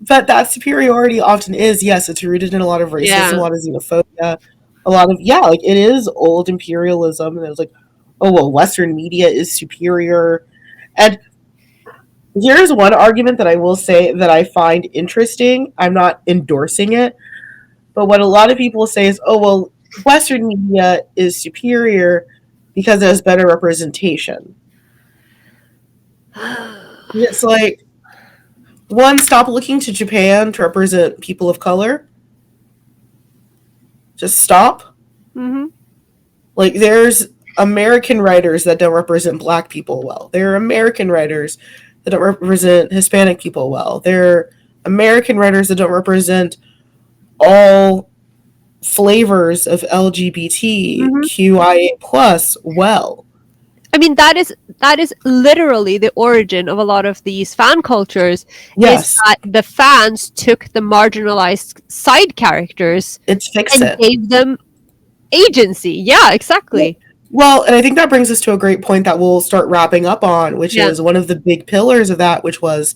but that superiority often is, yes, it's rooted in a lot of racism, a Yeah. lot of xenophobia, a lot of, yeah, like it is old imperialism. And it was like, oh, well, Western media is superior. And here's one argument that I will say that I find interesting. I'm not endorsing it, but what a lot of people say is, oh, well, Western media is superior because it has better representation. It's like, one, stop looking to Japan to represent people of color. Just stop. Mm-hmm. Like, there's American writers that don't represent black people well. There are American writers that don't represent Hispanic people well. There are American writers that don't represent all flavors of Mm-hmm. LGBTQIA plus well. I mean that is literally the origin of a lot of these fan cultures is Yes, that the fans took the marginalized side characters it's fix and it. gave them agency. Yeah, exactly. Well, and I think that brings us to a great point that we'll start wrapping up on, which Yeah. is one of the big pillars of that, which was,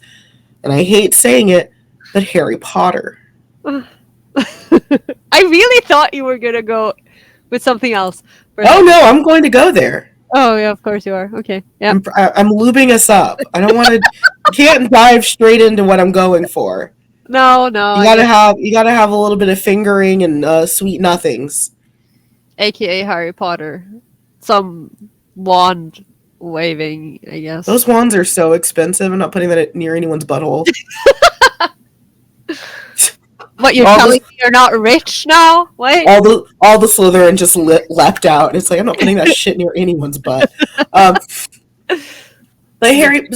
and I hate saying it, but Harry Potter. I really thought you were gonna go with something else. Oh no, I'm going to go there. Oh yeah, of course you are. Okay. Yeah. I'm lubing us up. I don't want to. Can't dive straight into what I'm going for. No, I get You gotta have a little bit of fingering and sweet nothings. AKA Harry Potter. Some wand waving, I guess. Those wands are so expensive. I'm not putting that near anyone's butthole. What you're all telling the me you're not rich now? What? all the Slytherin just leapt out. It's like I'm not putting that shit near anyone's butt. But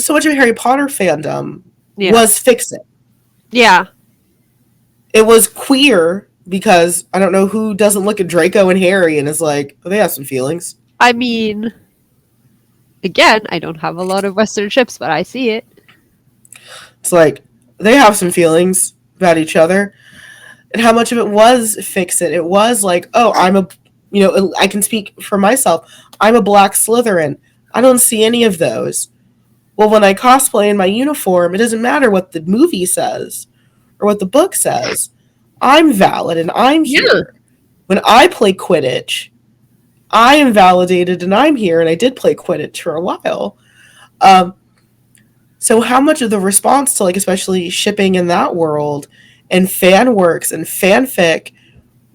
so much of Harry Potter fandom Yeah. was fix it. Yeah. It was queer because I don't know who doesn't look at Draco and Harry and is like, oh, they have some feelings. I mean, again, I don't have a lot of Western ships, but I see it. It's like they have some feelings about each other. And how much of it was fix it? It was like, oh, I can speak for myself. I'm a black Slytherin. I don't see any of those. Well, when I cosplay in my uniform, it doesn't matter what the movie says or what the book says. I'm valid and I'm here. When I play Quidditch, I am validated and I'm here, and I did play Quidditch for a while. So how much of the response to, like, especially shipping in that world and fan works and fanfic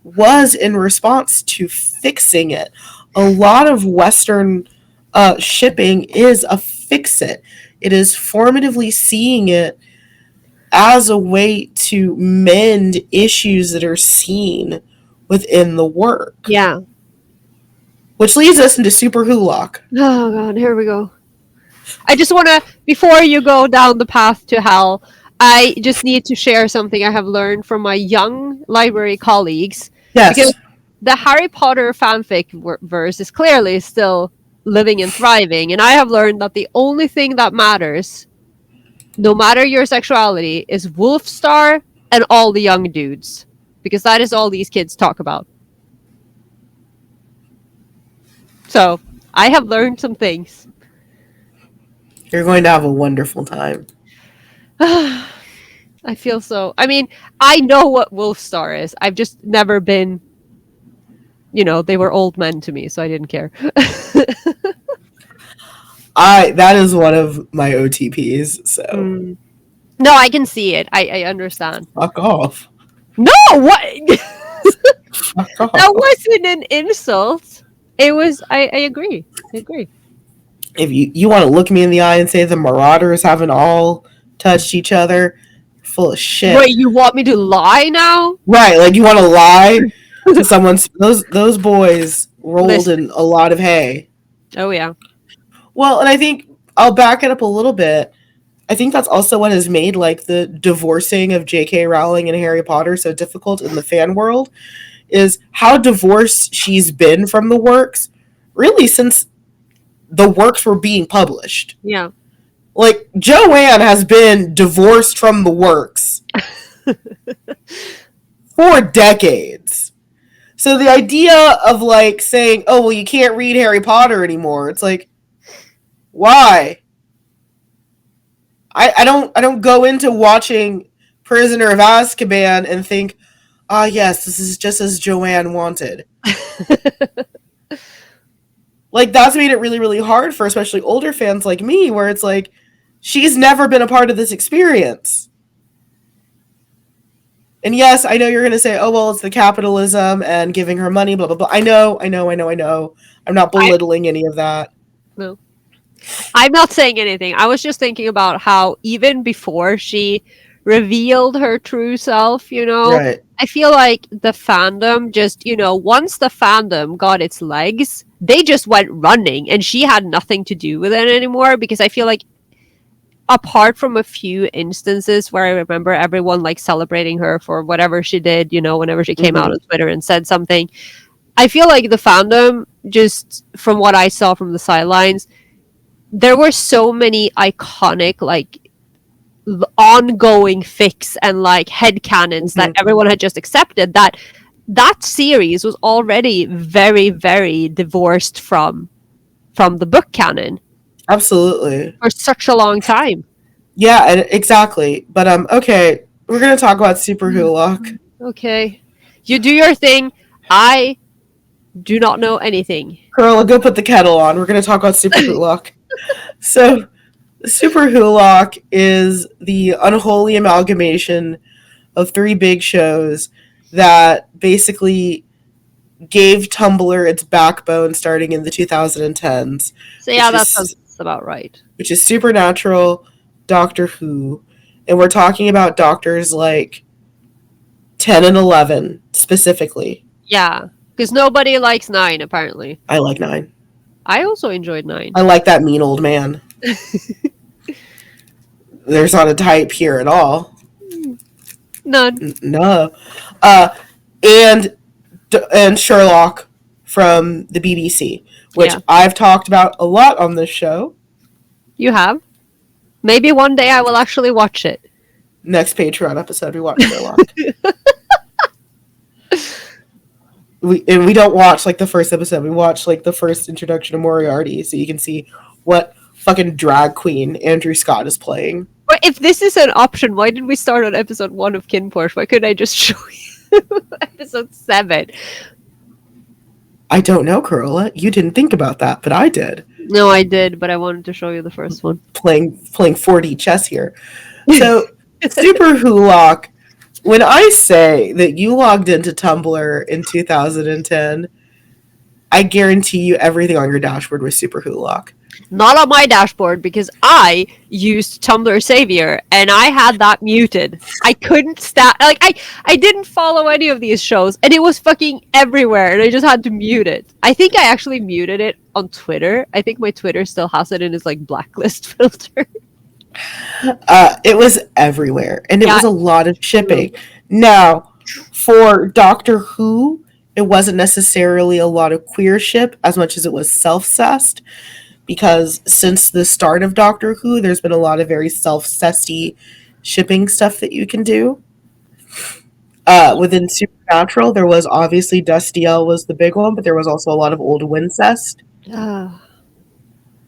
was in response to fixing it? A lot of Western shipping is a fix it. It is formatively seeing it as a way to mend issues that are seen within the work. Yeah. Which leads us into SuperWhoLock. Oh god, here we go. I just want to, before you go down the path to hell, I just need to share something I have learned from my young library colleagues. Yes. Because the Harry Potter fanfic verse is clearly still living and thriving, and I have learned that the only thing that matters, no matter your sexuality, is Wolfstar and all the young dudes. Because that is all these kids talk about. So, I have learned some things. You're going to have a wonderful time. I feel so. I mean, I know what Wolfstar is. I've just never been. They were old men to me, so I didn't care. That is one of my OTPs. So No, I can see it. I understand. fuck off. No, what? Fuck off. That wasn't an insult. It was. I agree. I agree. If you want to look me in the eye and say the Marauders haven't all touched each other, full of shit. Wait, you want me to lie now? Right, like you want to lie to someone. Those boys rolled in a lot of hay. Oh yeah. Well, and I think I'll back it up a little bit. I think that's also what has made like the divorcing of J.K. Rowling and Harry Potter so difficult in the fan world, is how divorced she's been from the works, really since the works were being published. Yeah. Like, Joanne has been divorced from the works for decades. So the idea of, like, saying, oh, well, you can't read Harry Potter anymore, it's like, why? I don't go into watching Prisoner of Azkaban and think, ah, yes, this is just as Joanne wanted. Like, that's made it really, really hard for especially older fans like me, where it's like, she's never been a part of this experience. And yes, I know you're going to say, oh, well, it's the capitalism and giving her money, blah, blah, blah. I know. I'm not belittling any of that. No. I'm not saying anything. I was just thinking about how even before she revealed her true self, Right. I feel like the fandom just, once the fandom got its legs, they just went running and she had nothing to do with it anymore, because I feel like apart from a few instances where I remember everyone like celebrating her for whatever she did, whenever she came out on Twitter and said something, I feel like the fandom, just from what I saw from the sidelines, there were so many iconic like ongoing fics and like headcanons that everyone had just accepted, that series was already very, very divorced from the book canon. Absolutely. For such a long time. Yeah, and exactly. But okay, we're gonna talk about SuperWhoLock. Okay. You do your thing. I do not know anything. Carola, go put the kettle on. We're gonna talk about SuperWhoLock. So SuperWhoLock is the unholy amalgamation of 3 big shows that basically gave Tumblr its backbone starting in the 2010s. So yeah, that sounds about right. Which is Supernatural, Doctor Who, and we're talking about doctors like 10 and 11 specifically. Yeah, because nobody likes 9 apparently. I like 9. I also enjoyed 9. I like that mean old man. There's not a type here at all. None. No. And Sherlock from the BBC, which I've talked about a lot on this show. You have? Maybe one day I will actually watch it. Next Patreon episode, we watch Sherlock. we don't watch like the first episode. We watch like the first introduction of Moriarty, so you can see what fucking drag queen Andrew Scott is playing. But if this is an option, why did we start on episode 1 of Kinporsche? Why couldn't I just show you episode 7? I don't know, Carola. You didn't think about that, but I did. No, I did, but I wanted to show you the first one. Playing 4D chess here. So, SuperWhoLock, when I say that you logged into Tumblr in 2010, I guarantee you everything on your dashboard was SuperWhoLock. Not on my dashboard because I used Tumblr Savior and I had that muted. I couldn't I didn't follow any of these shows and it was fucking everywhere and I just had to mute it. I think I actually muted it on Twitter. I think my Twitter still has it in its like blacklist filter. It was everywhere, and it was a lot of shipping. Now, for Doctor Who, it wasn't necessarily a lot of queer ship as much as it was self-cessed, because since the start of Doctor Who, there's been a lot of very self-cessy shipping stuff that you can do. Within Supernatural, there was obviously Dustiel was the big one, but there was also a lot of old Wincest.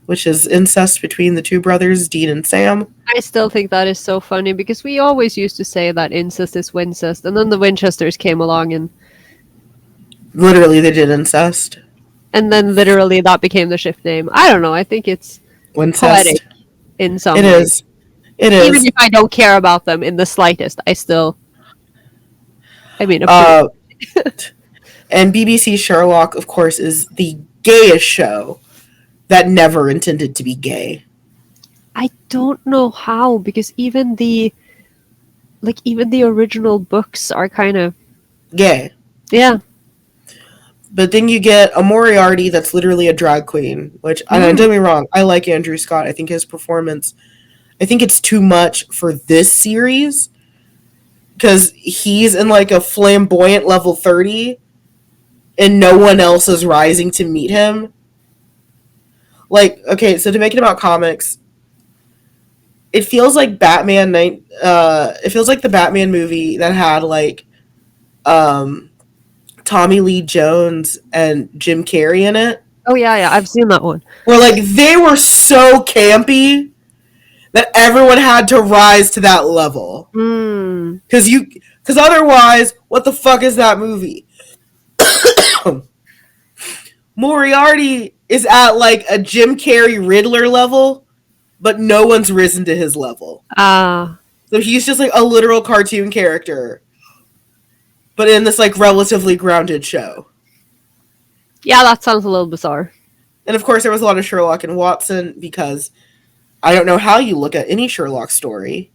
Which is incest between the two brothers, Dean and Sam. I still think that is so funny because we always used to say that incest is Wincest, and then the Winchesters came along and literally they did incest. And then literally that became the ship name. I don't know, I think it's Wincest. Poetic in some way. It is. Even if I don't care about them in the slightest, I still and BBC Sherlock, of course, is the gayest show that never intended to be gay. I don't know how, because even the original books are kind of gay. Yeah. But then you get a Moriarty that's literally a drag queen, which, and don't get me wrong, I like Andrew Scott. I think his performance, I think it's too much for this series, because he's in like a flamboyant level 30, and no one else is rising to meet him. Like, okay, so to make it about comics, it feels like it feels like the Batman movie that had like Tommy Lee Jones and Jim Carrey in it. Oh yeah, I've seen that one. Where like they were so campy that everyone had to rise to that level. Because otherwise, what the fuck is that movie? Moriarty is at like a Jim Carrey Riddler level, but no one's risen to his level. So he's just like a literal cartoon character, but in this like relatively grounded show. Yeah, that sounds a little bizarre. And of course there was a lot of Sherlock and Watson, because I don't know how you look at any Sherlock story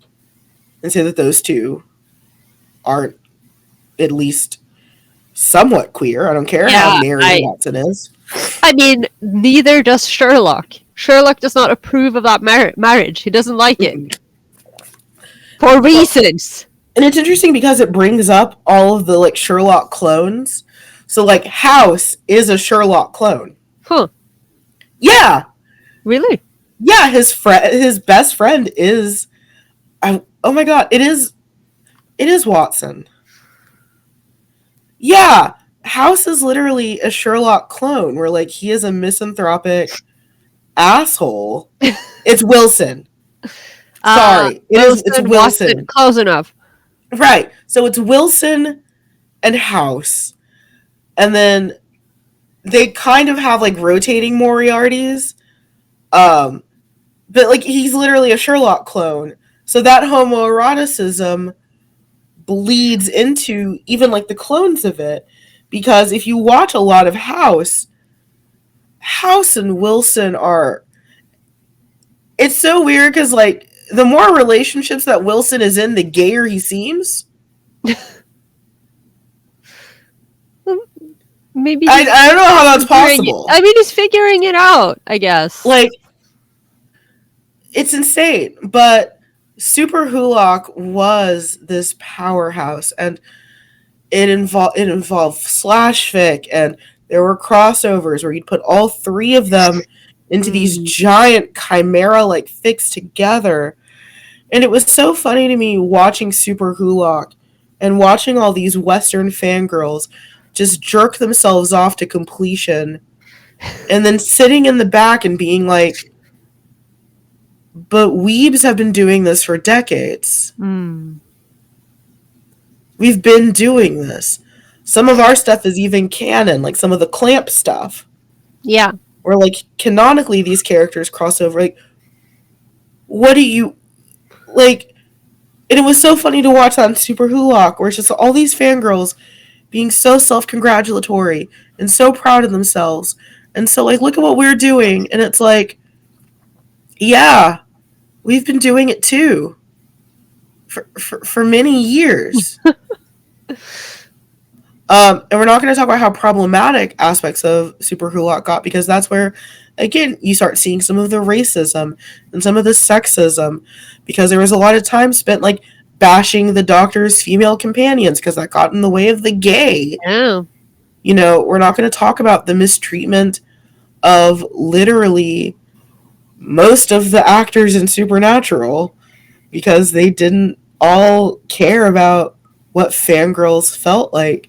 and say that those two aren't at least somewhat queer. I don't care how married Watson is. I mean, neither does Sherlock. Sherlock does not approve of that marriage. He doesn't like it. For reasons. And it's interesting because it brings up all of the like Sherlock clones. So like House is a Sherlock clone. Huh. Yeah. Really? Yeah, his best friend is oh my god, it is Watson. Yeah, House is literally a Sherlock clone where like he is a misanthropic asshole. It's Wilson. Sorry. It's Wilson. Watson, close enough. Right. So it's Wilson and House. And then they kind of have like rotating Moriartys. But like he's literally a Sherlock clone. So that homoeroticism bleeds into even like the clones of it, because if you watch a lot of House and Wilson are, it's so weird because like the more relationships that Wilson is in, the gayer he seems. Maybe I don't know how that's possible. I mean, he's figuring it out, I guess. Like, it's insane, but SuperWhoLock was this powerhouse, and it involved slash fic, and there were crossovers where you'd put all three of them into these giant chimera-like fics together. And it was so funny to me watching SuperWhoLock and watching all these Western fangirls just jerk themselves off to completion, and then sitting in the back and being like, but weebs have been doing this for decades. We've been doing this. Some of our stuff is even canon, like some of the Clamp stuff. Yeah. Where, like, canonically these characters cross over. Like, what do you... Like, and it was so funny to watch on SuperWhoLock, where it's just all these fangirls being so self-congratulatory and so proud of themselves. And so like look at what we're doing, and it's like, yeah, we've been doing it too for many years. And we're not going to talk about how problematic aspects of SuperWhoLock got, because that's where, again, you start seeing some of the racism and some of the sexism, because there was a lot of time spent like bashing the Doctor's female companions because that got in the way of the gay. Yeah. You know, we're not going to talk about the mistreatment of literally most of the actors in Supernatural because they didn't all care about what fangirls felt like.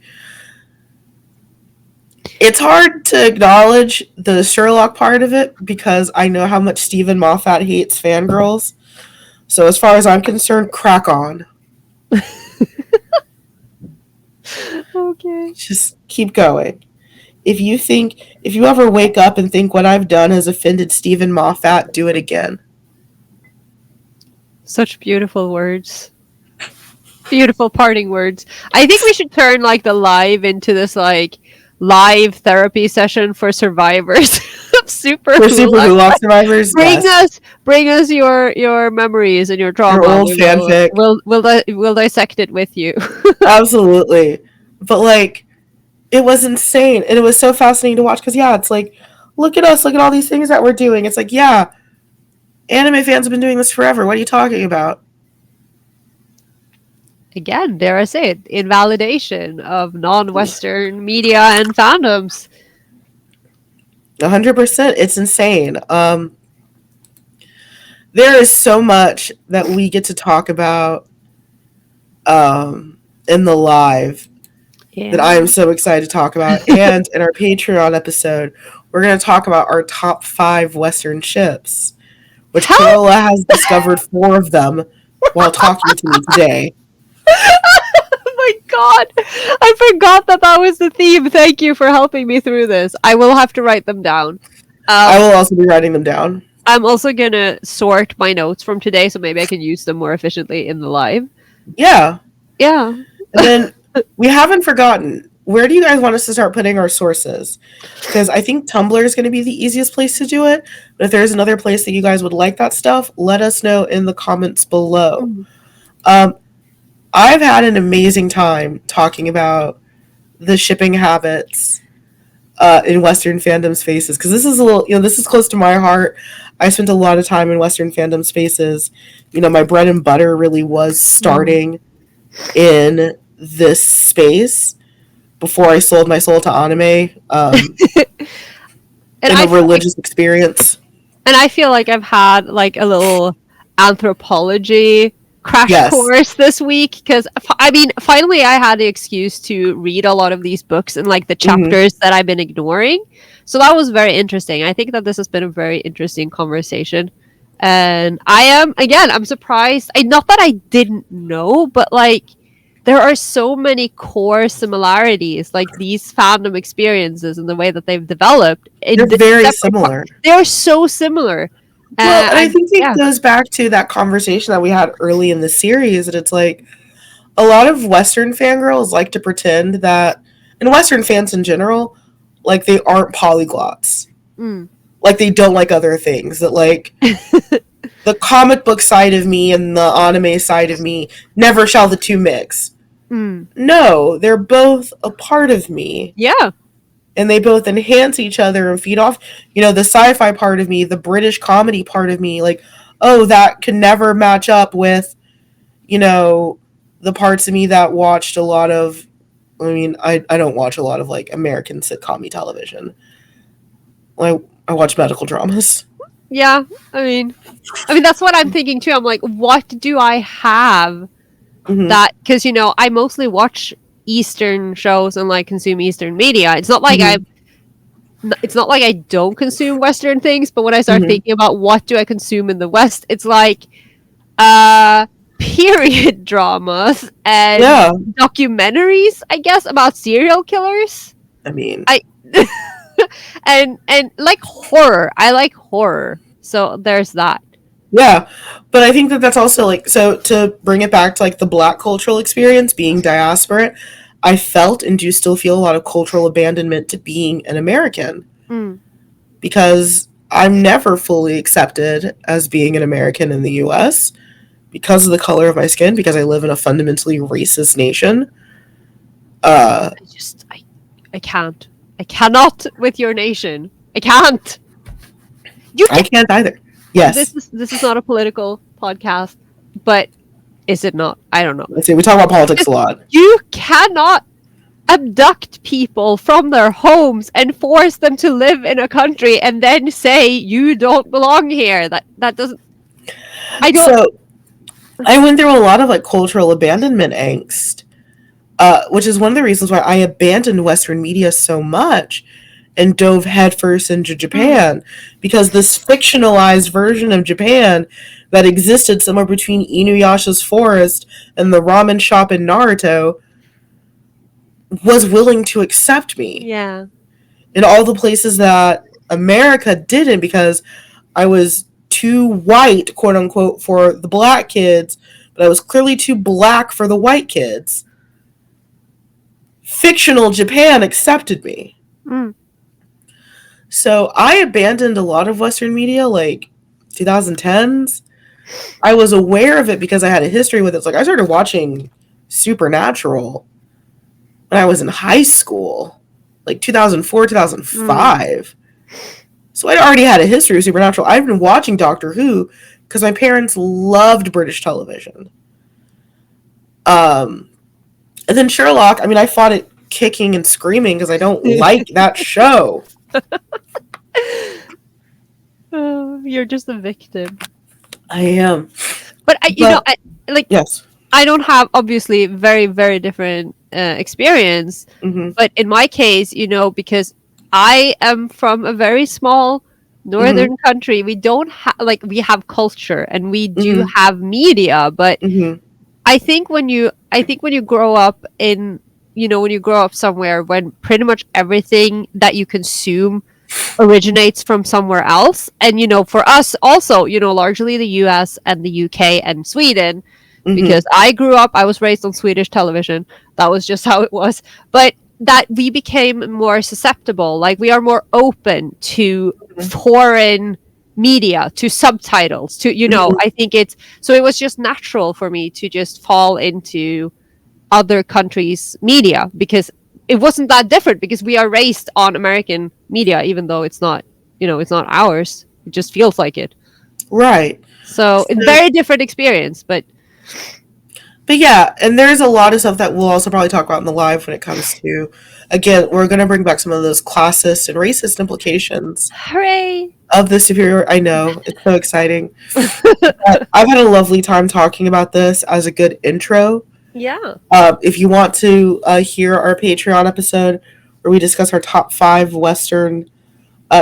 It's hard to acknowledge the Sherlock part of it because I know how much Stephen Moffat hates fangirls. So as far as I'm concerned, crack on. Okay. Just keep going. If you ever wake up and think what I've done has offended Stephen Moffat, do it again. Such beautiful words. Beautiful parting words. I think we should turn like the live into this like live therapy session for survivors of SuperWhoLock survivors, bring us your memories and your trauma. Your old fanfic. We'll dissect it with you. Absolutely. But like, it was insane, and it was so fascinating to watch because yeah, it's like, look at us, look at all these things that we're doing. It's like, yeah, anime fans have been doing this forever. What are you talking about? Again, dare I say it, invalidation of non-Western media and fandoms. 100%. It's insane. There is so much that we get to talk about in the live that I am so excited to talk about. And in our Patreon episode, we're going to talk about our top 5 Western ships, which Carola has discovered 4 of them while talking to me today. Oh my god! I forgot that was the theme. Thank you for helping me through this. I will have to write them down. I will also be writing them down. I'm also gonna sort my notes from today, so maybe I can use them more efficiently in the live. Yeah. Yeah. And then we haven't forgotten, where do you guys want us to start putting our sources? Because I think Tumblr is going to be the easiest place to do it. But if there's another place that you guys would like that stuff, let us know in the comments below. I've had an amazing time talking about the shipping habits in Western fandom spaces, because this is a little, this is close to my heart. I spent a lot of time in Western fandom spaces. My bread and butter really was starting in this space before I sold my soul to anime in a religious experience. And I feel like I've had like a little anthropology crash course this week, because I mean, finally I had the excuse to read a lot of these books and like the chapters that I've been ignoring. So that was very interesting. I think that this has been a very interesting conversation. And I'm surprised. Not that I didn't know, but like there are so many core similarities, like these fandom experiences and the way that they've developed. They're very similar. They are so similar. Well, and I think it goes back to that conversation that we had early in the series, and it's like a lot of Western fangirls like to pretend that, and Western fans in general, like they aren't polyglots. Like they don't like other things. That like the comic book side of me and the anime side of me, never shall the two mix. No, they're both a part of me. Yeah. And they both enhance each other and feed off, the sci-fi part of me, the British comedy part of me. Like, oh, that can never match up with, the parts of me that watched a lot of, I don't watch a lot of, like, American sitcom-y television. I watch medical dramas. Yeah, I mean, that's what I'm thinking, too. I'm like, what do I have that, because, I mostly watch Eastern shows and like consume Eastern media. It's not like I don't consume Western things, but when I start thinking about what do I consume in the West, it's like period dramas and documentaries, I guess, about serial killers. And like horror. I like horror. So there's that. Yeah, but I think that that's also like, so to bring it back to like the Black cultural experience, being diasporic, I felt and do still feel a lot of cultural abandonment to being an American because I'm never fully accepted as being an American in the US because of the color of my skin, because I live in a fundamentally racist nation. I can't. I cannot with your nation. I can't. You I can't either. Yes. This is not a political podcast, but is it not? I don't know. Let's see, we talk about politics a lot. You cannot abduct people from their homes and force them to live in a country and then say you don't belong here. That doesn't. I don't. So I went through a lot of like cultural abandonment angst, which is one of the reasons why I abandoned Western media so much and dove headfirst into Japan, because this fictionalized version of Japan that existed somewhere between Inuyasha's forest and the ramen shop in Naruto was willing to accept me. Yeah. In all the places that America didn't, because I was too white, quote unquote, for the black kids, but I was clearly too black for the white kids. Fictional Japan accepted me. So I abandoned a lot of Western media, like 2010s. I was aware of it because I had a history with it. It's like I started watching Supernatural when I was in high school, like 2004, 2005. So I already had a history with Supernatural. I've been watching Doctor Who because my parents loved British television. And then Sherlock, I mean, I fought it kicking and screaming because I don't like that show. Oh, you're just a victim. I am. But yes. I don't have, obviously, very, very different experience. But in my case, because I am from a very small northern country, we don't have, we have culture and we do have media, but I think when you grow up in, when you grow up somewhere when pretty much everything that you consume originates from somewhere else, and for us also, largely the US and the UK and Sweden, because I was raised on Swedish television. That was just how it was. But that we became more susceptible, like we are more open to foreign media, to subtitles, to I think it was just natural for me to just fall into other countries' media, because it wasn't that different, because we are raised on American media, even though it's not it's not ours. It just feels like it, right? So it's very different experience, but yeah, and there's a lot of stuff that we'll also probably talk about in the live when it comes to, again, we're going to bring back some of those classist and racist implications. Hooray! Of the superior. I know, it's so exciting. I've had a lovely time talking about this as a good intro. Yeah. If you want to hear our Patreon episode where we discuss our top 5 Western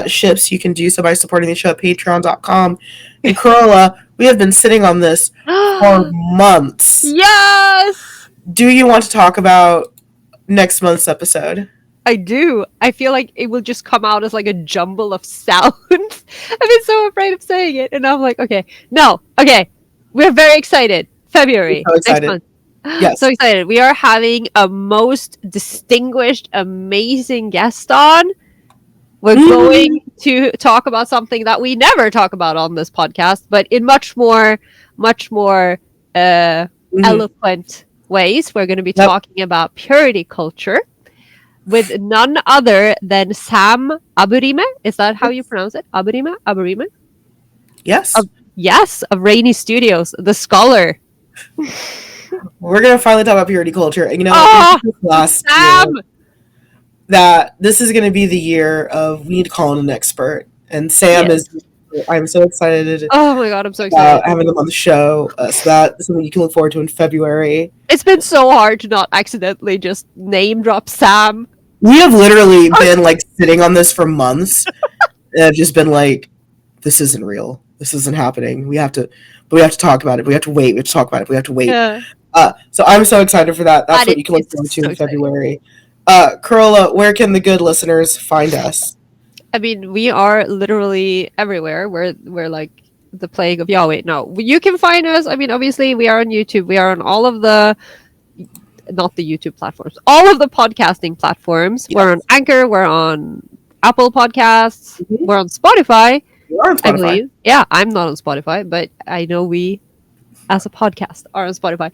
ships, you can do so by supporting the show at patreon.com. And Carola, we have been sitting on this for months. Yes! Do you want to talk about next month's episode? I do. I feel like it will just come out as like a jumble of sounds. I've been so afraid of saying it, and I'm like, okay. No. Okay. We're very excited. February. So excited. Next month. Yes. So excited. We are having a most distinguished, amazing guest on. We're going to talk about something that we never talk about on this podcast, but in much more eloquent ways. We're going to be talking about purity culture with none other than Sam Aburime. Is that how you pronounce it? Aburime? Yes. Yes, of Rainy Studios, the scholar. We're going to finally talk about purity culture. And last Sam! year, that this is going to be the year of we need to call in an expert. And Sam is, I'm so excited. Oh my God, I'm so excited. Having them on the show. So that's something you can look forward to in February. It's been so hard to not accidentally just name drop Sam. We have literally been like sitting on this for months. And I've just been like, this isn't real. This isn't happening. We have to talk about it. We have to wait. We have to talk about it. We have to wait. Yeah. So I'm so excited for that. That's what you can look forward to in February. Carola, where can the good listeners find us? I mean, we are literally everywhere. We're like the plague of Yaoi. No, you can find us. I mean, obviously, we are on YouTube. We are on all of the not the YouTube platforms, all of the podcasting platforms. Yes. We're on Anchor, we're on Apple Podcasts, Mhm. we're on Spotify. You are on I Spotify. believe. Yeah, I'm not on Spotify, but I know we, as a podcast, are on Spotify.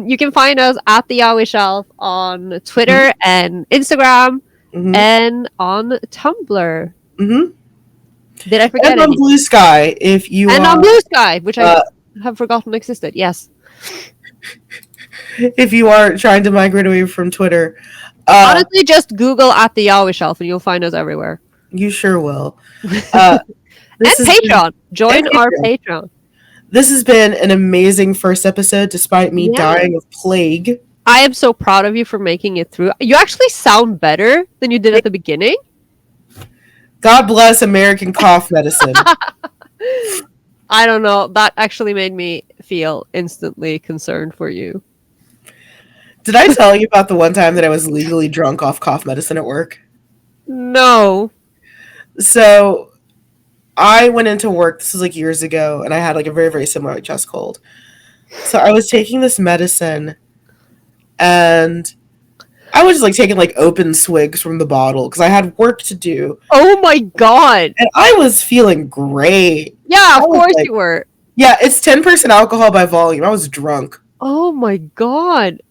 You can find us at the Yaoi Shelf on Twitter and Instagram Mhm. and on Tumblr. Mhm. Did I forget And on any? Blue Sky, if you And are, on Blue Sky, which I uh, have forgotten existed. Yes. if you are trying to migrate away from Twitter, Honestly, just Google at the Yaoi Shelf and you'll find us everywhere. you sure will. And This has Patreon. Join and our Patreon. Patreon. This has been an amazing first episode, despite me Yeah. dying of plague. I am so proud of you for making it through. You actually sound better than you did at the beginning. God bless American cough medicine. I don't know. That actually made me feel instantly concerned for you. Did I tell you about the one time that I was legally drunk off cough medicine at work? No. So I went into work, this was like years ago, and I had like a very, very similar like, chest cold. So I was taking this medicine, and I was just like taking like open swigs from the bottle because I had work to do. Oh my god. And I was feeling great. Yeah, of I was course like- you were. Yeah, it's 10% alcohol by volume. I was drunk. Oh my god.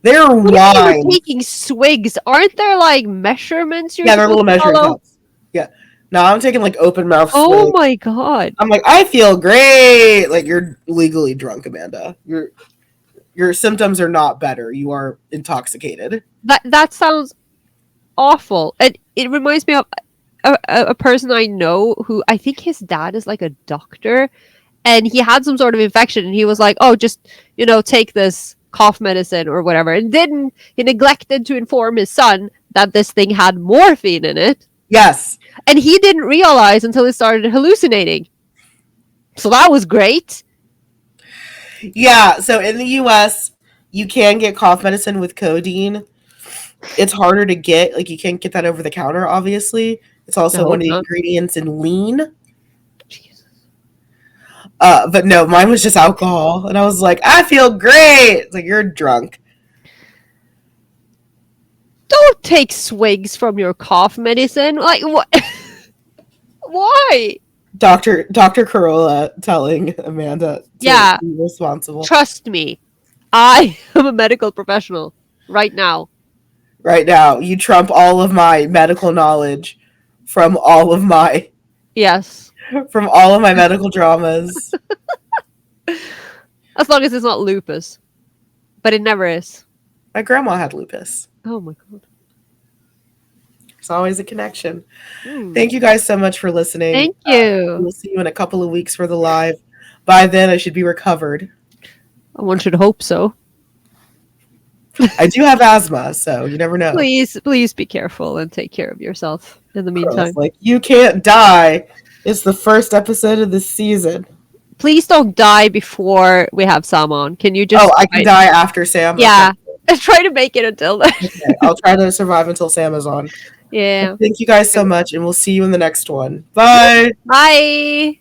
They're What do you mean wine. you're taking swigs? Aren't there like measurements you're Yeah, they're little supposed to measuring follow? cups. Yeah. No, I'm taking like open mouth Oh swigs. my god. I'm like, I feel great. Like you're legally drunk, Amanda. Your symptoms are not better. You are intoxicated. That sounds awful. It reminds me of a person I know who I think his dad is like a doctor, and he had some sort of infection, and he was like, "Oh, just take this cough medicine or whatever," and didn't he neglected to inform his son that this thing had morphine in it, Yes. and he didn't realize until he started hallucinating. So that was great. Yeah. So in the US, you can get cough medicine with codeine. It's harder to get. Like you can't get that over the counter, obviously. It's also No, one of the not- ingredients in lean. Jesus. But no, mine was just alcohol. And I was like, I feel great. It's like, you're drunk. Don't take swigs from your cough medicine. Like what? Why? Dr. Carola telling Amanda to Yeah. be responsible. Trust me, I am a medical professional right now. Right now, you trump all of my medical knowledge from all of my Yes. medical dramas. As long as it's not lupus. But it never is. My grandma had lupus. Oh my god. There's always a connection. Hmm. Thank you guys so much for listening. Thank you. We'll see you in a couple of weeks for the live. By then, I should be recovered. One should hope so. I do have asthma, so you never know. Please be careful and take care of yourself in the meantime. Girls, like, you can't die. It's the first episode of this season. Please don't die before we have Sam on. Can you just... Oh, I can die after Sam. Yeah. Try to make it until then. Okay, I'll try to survive until Sam is on. Yeah. Thank you guys so much, and we'll see you in the next one. Bye. Bye.